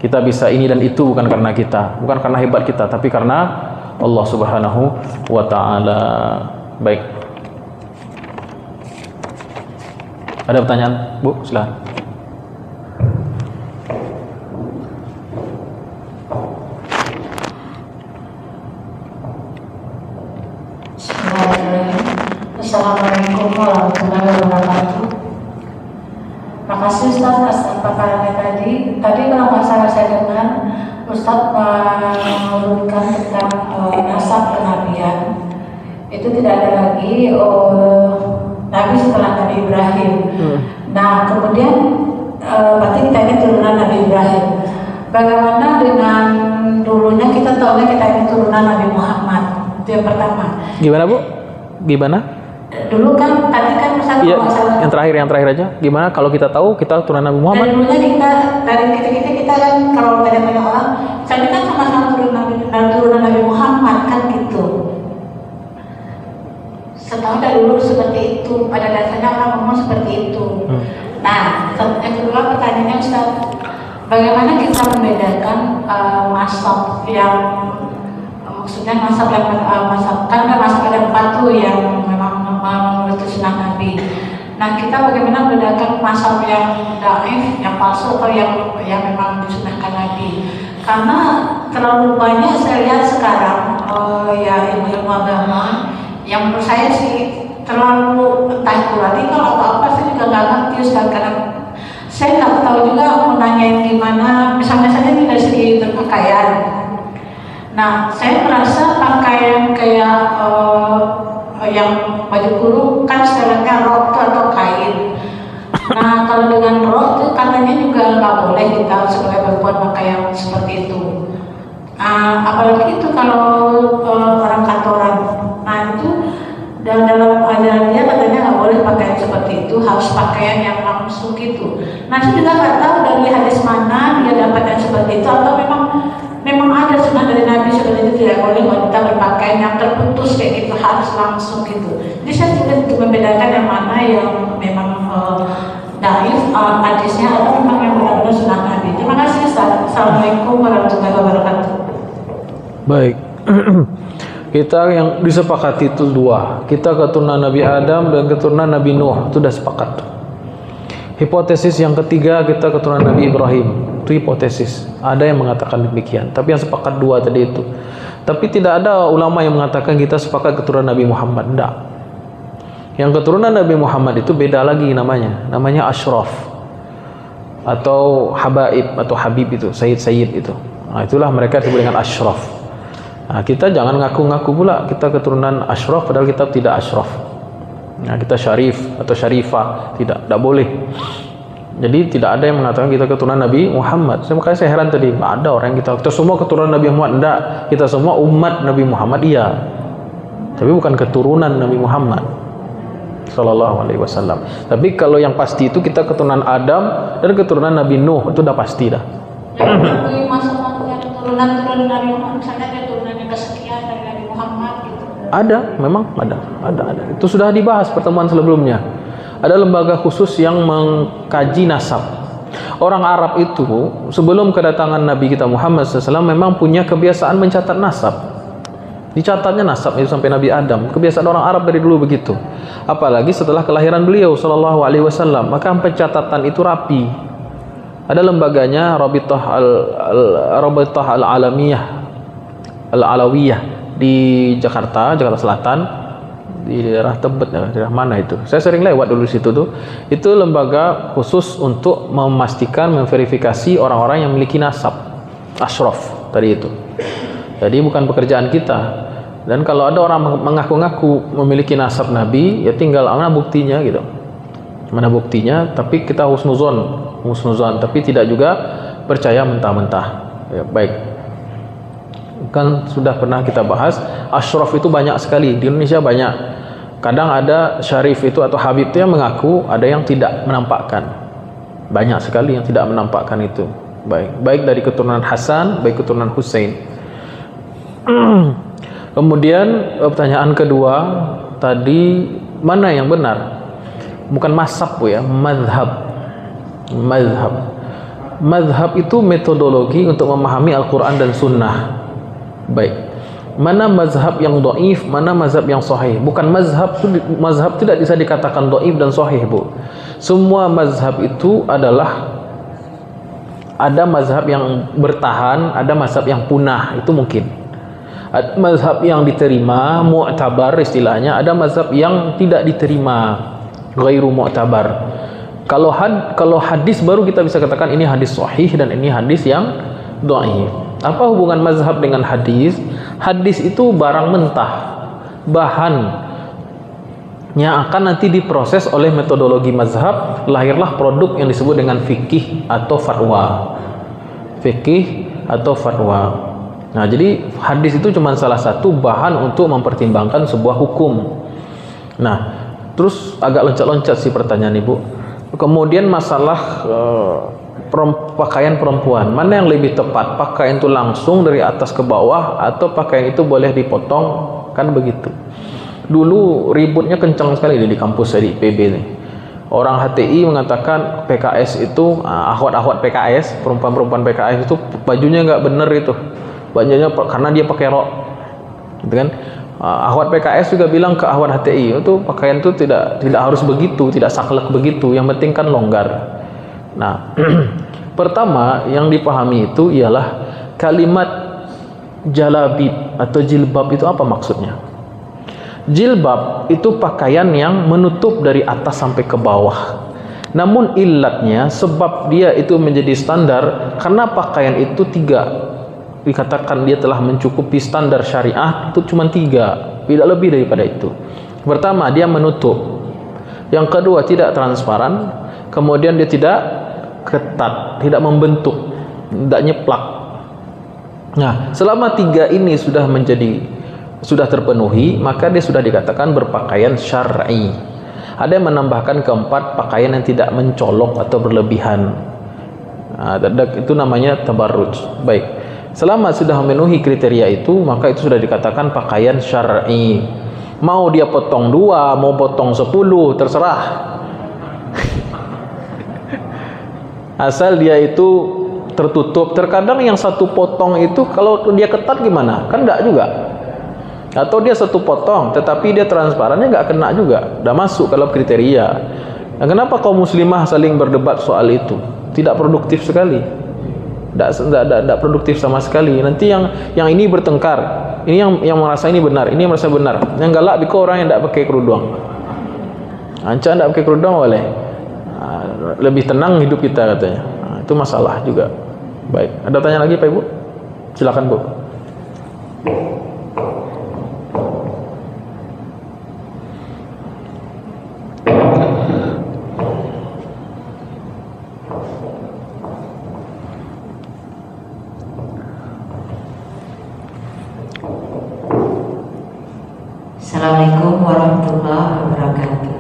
Kita bisa ini dan itu bukan karena kita, bukan karena hebat kita, tapi karena Allah Subhanahu wa taala. Baik. Ada pertanyaan, Bu? Silakan. Assalamualaikum warahmatullahi wabarakatuh. Makasih Ustaz atas paparannya tadi. Tadi kalau nggak salah saya dengar Ustaz mengurutkan tentang nasab kenabian. Itu tidak ada lagi Nabi setelah Nabi Ibrahim. Nah kemudian berarti kita ini turunan Nabi Ibrahim. Bagaimana dengan dulunya kita tahunya kita ini turunan Nabi Muhammad. Itu yang pertama. Gimana Bu? Gimana? Dulu kan tadi kan Ustaz Iya, yang terakhir aja. Gimana kalau kita tahu kita turunan Nabi Muhammad? Dulunya dari kita kan kalau banyak orang, saya kan sama-sama turunan Nabi Muhammad kan gitu. Setahu dari dulu seperti itu, pada dasarnya orang ngomong seperti itu. Nah, yang kedua pertanyaannya Ustaz, bagaimana kita membedakan mazhab yang maksudnya mazhab yang kan ada mazhab ada 4 tuh yang memang menurut sunnah Nabi. Nah, kita bagaimana membedakan mazhab yang dhaif, yang palsu atau yang memang disunahkan Nabi? Karena terlalu banyak saya lihat sekarang ya ilmu agama yang menurut saya sih terlalu entah itu radikal atau apa, saya juga nggak ngerti Ustaz, karena saya nggak tahu juga mau nanyain gimana. Misalnya saja dari segi berpakaian. Nah, saya merasa pakaian kayak yang baju kurung kan istilahnya rok atau kain. Nah, kalau dengan rok itu katanya juga nggak boleh kita sebagai perempuan pakai yang seperti itu. Apalagi itu kalau orang kantoran. Nah itu dan dalam ajaran dia katanya nggak boleh pakaian seperti itu, harus pakaian yang langsung gitu. Nah saya juga nggak tahu dari hadis mana dia dapat yang seperti itu, atau memang ada sunnah dari Nabi seperti itu, tidak boleh wanita berpakaian yang terputus kayak gitu, harus langsung gitu. Jadi saya sulit untuk membedakan yang mana yang memang dhaif hadisnya atau memang yang benar-benar sunnah Nabi. Terima kasih Ustaz. Assalamualaikum warahmatullahi wabarakatuh. Baik. Kita yang disepakati itu 2. Kita keturunan Nabi Adam dan keturunan Nabi Nuh, itu sudah sepakat. Hipotesis yang ketiga, kita keturunan Nabi Ibrahim. Itu hipotesis. Ada yang mengatakan demikian, tapi yang sepakat 2 tadi itu. Tapi tidak ada ulama yang mengatakan kita sepakat keturunan Nabi Muhammad. Tidak. Yang keturunan Nabi Muhammad itu beda lagi namanya. Namanya Ashraf atau Habaib atau Habib itu, Sayyid itu. Nah, itulah mereka disebut dengan Ashraf. Nah, kita jangan ngaku-ngaku pula kita keturunan Ashraf padahal kita tidak Ashraf. Nah, kita Syarif atau Syarifah, tidak boleh. Jadi tidak ada yang mengatakan kita keturunan Nabi Muhammad. Makanya saya heran tadi, ada orang yang kita semua keturunan Nabi Muhammad. Tidak, kita semua umat Nabi Muhammad, iya. Tapi bukan keturunan Nabi Muhammad Sallallahu Alaihi Wasallam. Tapi kalau yang pasti itu kita keturunan Adam dan keturunan Nabi Nuh, itu udah pasti dah. Jadi masuk turunan Nabi Muhammad, misalnya ada turunannya kesekian dari Nabi Muhammad gitu. Ada, memang ada. Itu sudah dibahas pertemuan sebelumnya. Ada lembaga khusus yang mengkaji nasab. Orang Arab itu sebelum kedatangan Nabi kita Muhammad SAW memang punya kebiasaan mencatat nasab. Dicatatnya nasab itu sampai Nabi Adam. Kebiasaan orang Arab dari dulu begitu. Apalagi setelah kelahiran beliau Sallallahu Alaihi Wasallam, maka pencatatan itu rapi. Ada lembaganya Rabitah Al-Alamiyah Al-Alawiyah di Jakarta Selatan, di daerah Tebet, daerah mana itu? Saya sering lewat dulu situ tuh. Itu lembaga khusus untuk memastikan, memverifikasi orang-orang yang memiliki nasab Ashraf tadi itu. Jadi bukan pekerjaan kita. Dan kalau ada orang mengaku-ngaku memiliki nasab Nabi, ya tinggal mana buktinya gitu. Mana buktinya? Tapi kita husnuzon, tapi tidak juga percaya mentah-mentah. Ya, baik. Kan sudah pernah kita bahas, Ashraf itu banyak sekali di Indonesia, banyak. Kadang ada syarif itu atau habib itu yang mengaku, ada yang tidak menampakkan. Banyak sekali yang tidak menampakkan itu. Baik dari keturunan Hasan, baik keturunan Husain. Kemudian pertanyaan kedua tadi, mana yang benar? Bukan mazhab ya, mazhab. Mazhab itu metodologi untuk memahami Al-Quran dan Sunnah. Baik. Mana mazhab yang dhaif, mana mazhab yang sahih. Bukan mazhab tidak bisa dikatakan dhaif dan sahih, Bu. Semua mazhab itu adalah, ada mazhab yang bertahan, ada mazhab yang punah, itu mungkin. Mazhab yang diterima, mu'tabar istilahnya, ada mazhab yang tidak diterima, ghairu mu'tabar. Kalau hadis baru kita bisa katakan ini hadis sahih dan ini hadis yang dhaif. Apa hubungan mazhab dengan hadis? Hadis itu barang mentah, bahan yang akan nanti diproses oleh metodologi mazhab, lahirlah produk yang disebut dengan fikih atau fatwa. Fikih atau fatwa. Nah, jadi hadis itu cuma salah satu bahan untuk mempertimbangkan sebuah hukum. Nah, terus agak loncat-loncat sih pertanyaan Ibu. Kemudian masalah pakaian perempuan, mana yang lebih tepat? Pakaian itu langsung dari atas ke bawah atau pakaian itu boleh dipotong? Kan begitu. Dulu ributnya kencang sekali di kampus saya di IPB nih. Orang HTI mengatakan PKS itu, akhwat-akhwat PKS, perempuan-perempuan PKS itu bajunya nggak bener itu. Bajunya karena dia pakai rok. Gitu kan? Akhwat PKS juga bilang ke akhwat HTI, itu pakaian itu tidak harus begitu, tidak saklek begitu, yang penting kan longgar. Nah, pertama yang dipahami itu ialah kalimat jalabib atau jilbab itu apa maksudnya? Jilbab itu pakaian yang menutup dari atas sampai ke bawah. Namun ilatnya, sebab dia itu menjadi standar karena pakaian itu tiga. Dikatakan dia telah mencukupi standar syariah itu cuma tiga, tidak lebih daripada itu. Pertama, dia menutup. Yang kedua, tidak transparan. Kemudian dia tidak ketat, tidak membentuk, tidak nyeplak. Nah, selama tiga ini sudah terpenuhi, maka dia sudah dikatakan berpakaian syar'i. Ada yang menambahkan keempat, pakaian yang tidak mencolok atau berlebihan. Nah, itu namanya tabarruj. Baik. Selama sudah memenuhi kriteria itu, maka itu sudah dikatakan pakaian syar'i. Mau dia potong 2, mau potong 10, terserah. Asal dia itu tertutup. Terkadang yang satu potong itu kalau dia ketat gimana? Kan enggak juga. Atau dia satu potong tetapi dia transparannya enggak kena juga. Udah masuk kalau kriteria. Nah, kenapa kaum muslimah saling berdebat soal itu? Tidak produktif sekali. Tidak produktif sama sekali. Nanti yang ini bertengkar. Ini yang merasa ini benar, ini yang merasa benar. Yang galak biko orang yang tidak pakai kerudung. Anca tidak pakai kerudung boleh. Lebih tenang hidup kita katanya. Itu masalah juga. Baik, ada tanya lagi Pak Ibu? Silakan Bu. Assalamualaikum warahmatullahi wabarakatuh.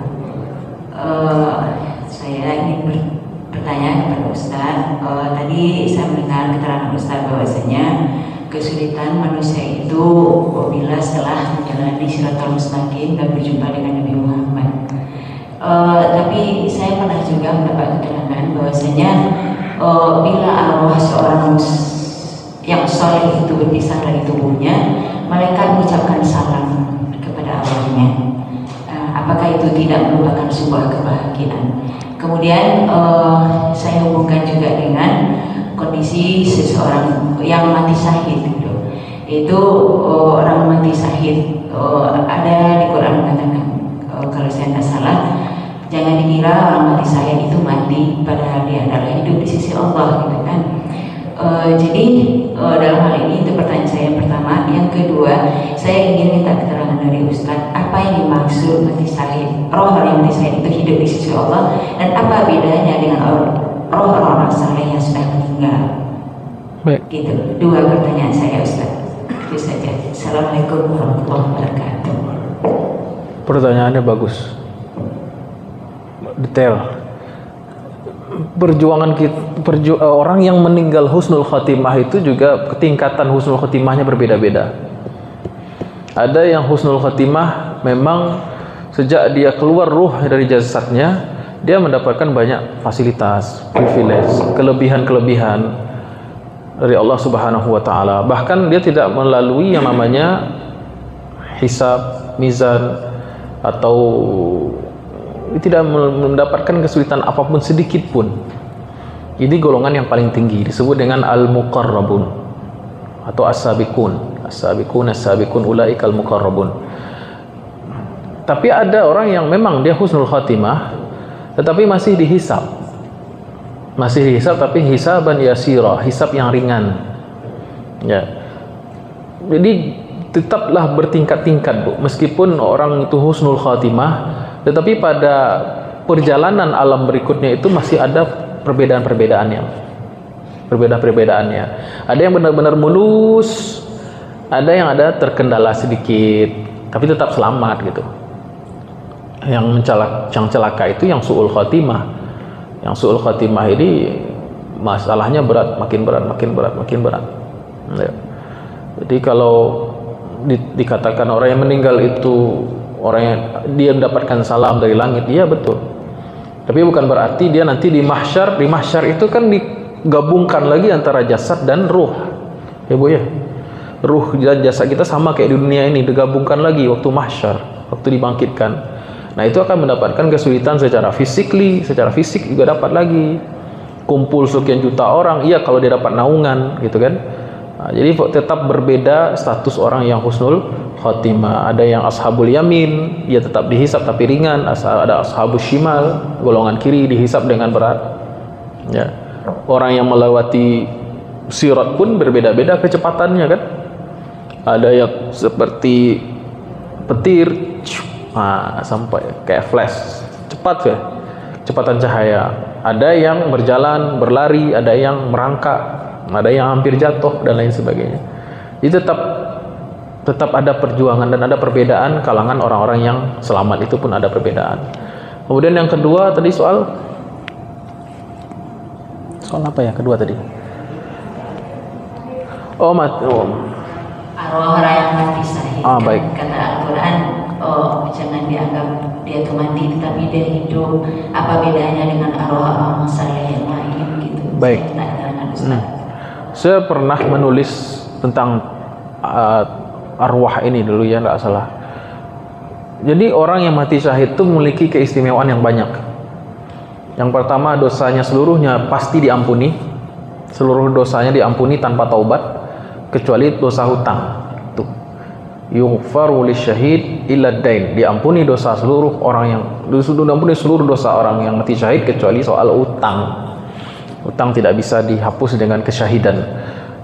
Saya ingin bertanya kepada Ustaz. Tadi saya mendengar keterangan Ustaz bahwasanya kesulitan manusia itu bila setelah menjalani Shiratal Mustaqim dan berjumpa dengan Nabi Muhammad. Tapi saya pernah juga mendapat keterangan bahwasanya bila arwah seorang yang soleh itu berpisah dari tubuhnya, malaikat mengucapkan salam kepada arwahnya. Apakah itu tidak merupakan sebuah kebahagiaan? Kemudian saya hubungkan juga dengan kondisi seseorang yang mati syahid gitu. Itu orang mati syahid, ada di Quran mengatakan, kalau saya tidak salah, jangan dikira orang mati syahid itu mati padahal dia adalah hidup di sisi Allah gitu kan. Jadi dalam hal ini itu pertanyaan saya yang pertama. Yang kedua, saya ingin minta keterangan dari Ustadz, apa yang dimaksud mati syahid? Roh yang mati syahid itu hidup di sisi Allah, dan apa bedanya dengan roh orang saleh yang sudah meninggal? Baik. Gitu. Dua pertanyaan saya Ustadz. Itu saja. Assalamualaikum warahmatullahi wabarakatuh. Pertanyaannya bagus, detail. Perjuangan orang yang meninggal husnul khotimah itu juga tingkatan husnul khotimahnya berbeda-beda. Ada yang husnul khotimah memang sejak dia keluar ruh dari jasadnya, dia mendapatkan banyak fasilitas, privilege, kelebihan-kelebihan dari Allah Subhanahu wa taala. Bahkan dia tidak melalui yang namanya hisab, mizan, atau tidak mendapatkan kesulitan apapun sedikit pun. Ini golongan yang paling tinggi, disebut dengan al-muqarrabun atau as-sabiqun. As-sabiqun as-sabiqun ulaika al-muqarrabun. Tapi ada orang yang memang dia husnul khatimah tetapi masih dihisab. Masih dihisab tapi hisaban yasira, hisab yang ringan. Ya. Jadi tetaplah bertingkat-tingkat, Bu. Meskipun orang itu husnul khatimah, tetapi pada perjalanan alam berikutnya itu masih ada perbedaan-perbedaannya. Perbedaan-perbedaannya. Ada yang benar-benar mulus, ada yang ada terkendala sedikit, tapi tetap selamat gitu. Yang celaka itu yang su'ul khatimah. Yang su'ul khatimah ini masalahnya berat, makin berat. Ya. Jadi kalau dikatakan orang yang meninggal itu orang yang dia mendapatkan salam dari langit, iya betul. Tapi bukan berarti dia nanti di mahsyar itu kan digabungkan lagi antara jasad dan ruh. Ya Bu ya. Ruh dan jasad kita sama kayak di dunia ini, digabungkan lagi waktu mahsyar, waktu dibangkitkan. Nah, itu akan mendapatkan kesulitan secara fisik juga dapat lagi. Kumpul sekian juta orang, iya kalau dia dapat naungan gitu kan. Nah, jadi tetap berbeda status orang yang husnul khotimah. Ada yang ashabul yamin, dia tetap dihisab tapi ringan. Ada ashabul shimal, golongan kiri dihisab dengan berat. Ya. Orang yang melewati sirat pun berbeda-beda kecepatannya kan. Ada yang seperti petir, sampai kayak flash, cepat ya, kecepatan cahaya. Ada yang berjalan, berlari, ada yang merangkak, ada yang hampir jatuh dan lain sebagainya. Jadi tetap ada perjuangan dan ada perbedaan kalangan orang-orang yang selamat, itu pun ada perbedaan. Kemudian yang kedua tadi soal apa ya kedua tadi? Arwah orang yang mati syahid. Baik. Kata Al-Quran, jangan dianggap dia itu mati tetapi dia hidup. Apa bedanya dengan arwah orang saleh yang lain gitu? Baik. Saya pernah menulis tentang arwah ini dulu ya, nggak salah. Jadi orang yang mati syahid itu memiliki keistimewaan yang banyak. Yang pertama, dosanya seluruhnya pasti diampuni. Seluruh dosanya diampuni tanpa taubat, kecuali dosa hutang. Tuh. Yughfaru lisyahid illa dain. Diampuni dosa seluruh orang yang diampuni seluruh dosa orang yang mati syahid kecuali soal utang. Utang tidak bisa dihapus dengan kesyahidan.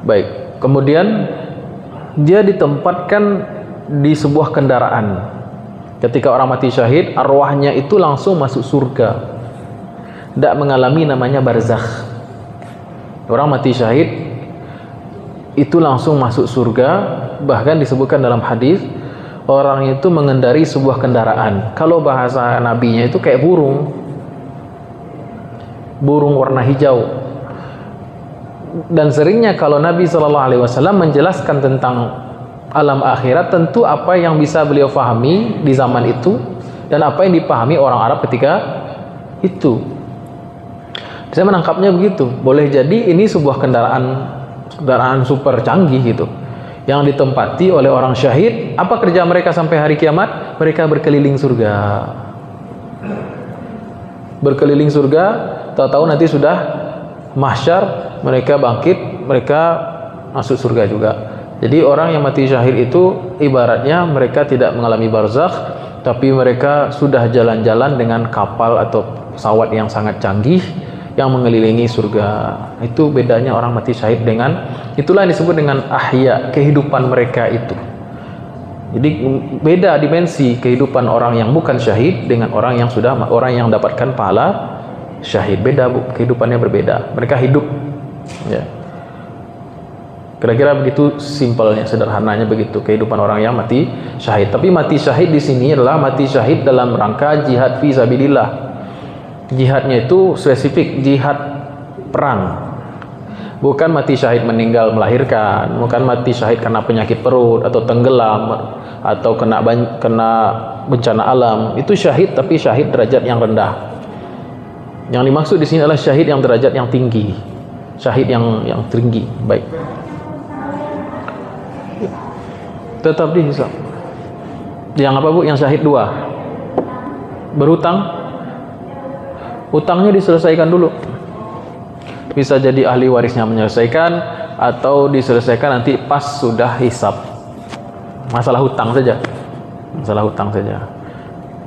Baik. Kemudian dia ditempatkan di sebuah kendaraan. Ketika orang mati syahid, arwahnya itu langsung masuk surga. Tidak mengalami namanya barzakh. Orang mati syahid itu langsung masuk surga. Bahkan disebutkan dalam hadis, orang itu mengendari sebuah kendaraan. Kalau bahasa nabinya itu kayak burung warna hijau. Dan seringnya kalau Nabi SAW menjelaskan tentang alam akhirat, tentu apa yang bisa beliau fahami di zaman itu dan apa yang dipahami orang Arab ketika itu. Saya menangkapnya begitu. Boleh jadi ini sebuah kendaraan super canggih gitu, yang ditempati oleh orang syahid. Apa kerja mereka sampai hari kiamat? Mereka berkeliling surga. Berkeliling surga, tahu-tahu nanti sudah mahsyar, mereka bangkit, mereka masuk surga juga. Jadi orang yang mati syahid itu ibaratnya mereka tidak mengalami barzakh, tapi mereka sudah jalan-jalan dengan kapal atau pesawat yang sangat canggih yang mengelilingi surga. Itu bedanya orang mati syahid dengan, itulah yang disebut dengan ahya, kehidupan mereka itu. Jadi beda dimensi kehidupan orang yang bukan syahid dengan orang yang dapatkan pahala syahid. Beda Bu, kehidupannya berbeda. Mereka hidup ya. Kira-kira begitu simpelnya, sederhananya begitu kehidupan orang yang mati syahid. Tapi mati syahid di sini adalah mati syahid dalam rangka jihad fi sabilillah. Jihadnya itu spesifik, jihad perang. Bukan mati syahid meninggal melahirkan, bukan mati syahid karena penyakit perut atau tenggelam atau kena bencana alam. Itu syahid, tapi syahid derajat yang rendah. Yang dimaksud di sini adalah syahid yang derajat yang tinggi. Syahid yang tinggi. Baik. Tetap dihisab. Yang apa Bu? Yang syahid 2. Berhutang. Hutangnya diselesaikan dulu. Bisa jadi ahli warisnya menyelesaikan atau diselesaikan nanti pas sudah hisab. Masalah hutang saja. Masalah hutang saja.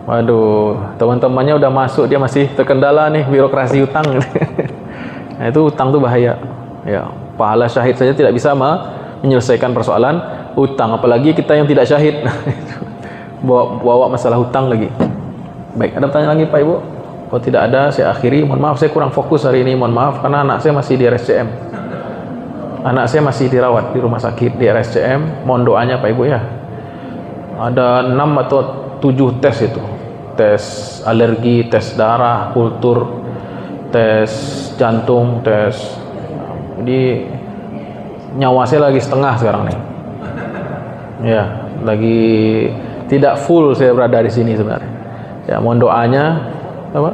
Waduh, teman-temannya udah masuk, dia masih terkendala nih birokrasi hutang. Nah, itu hutang tuh bahaya. Ya, pahala syahid saja tidak bisa menyelesaikan persoalan hutang, apalagi kita yang tidak syahid. bawa masalah hutang lagi. Baik, ada pertanyaan lagi Pak Ibu? Kalau tidak ada, saya akhiri. Mohon maaf, saya kurang fokus hari ini. Mohon maaf, karena anak saya masih di RSCM. Anak saya masih dirawat di rumah sakit di RSCM. Mohon doanya Pak Ibu ya. Ada 6 atau 7 tes itu. Tes alergi, tes darah, kultur, tes jantung, tes. Jadi nyawa saya lagi setengah sekarang nih. Ya, lagi tidak full saya berada di sini sebenarnya. Ya, mohon doanya. Apa?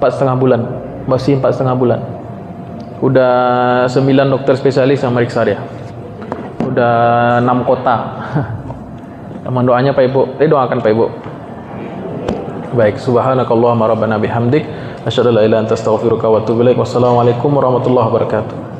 4,5 bulan. Masih 4,5 bulan. Udah 9 dokter spesialis yang meriksa dia. Udah 6 kota. Mohon doanya Pak Ibu. Doakan Pak Ibu. Baik, subhanakallahumma rabbana bihamdik asyhadu an la ilaha illa anta astaghfiruka wa atubu ilaik. Wassalamualaikum warahmatullahi wabarakatuh.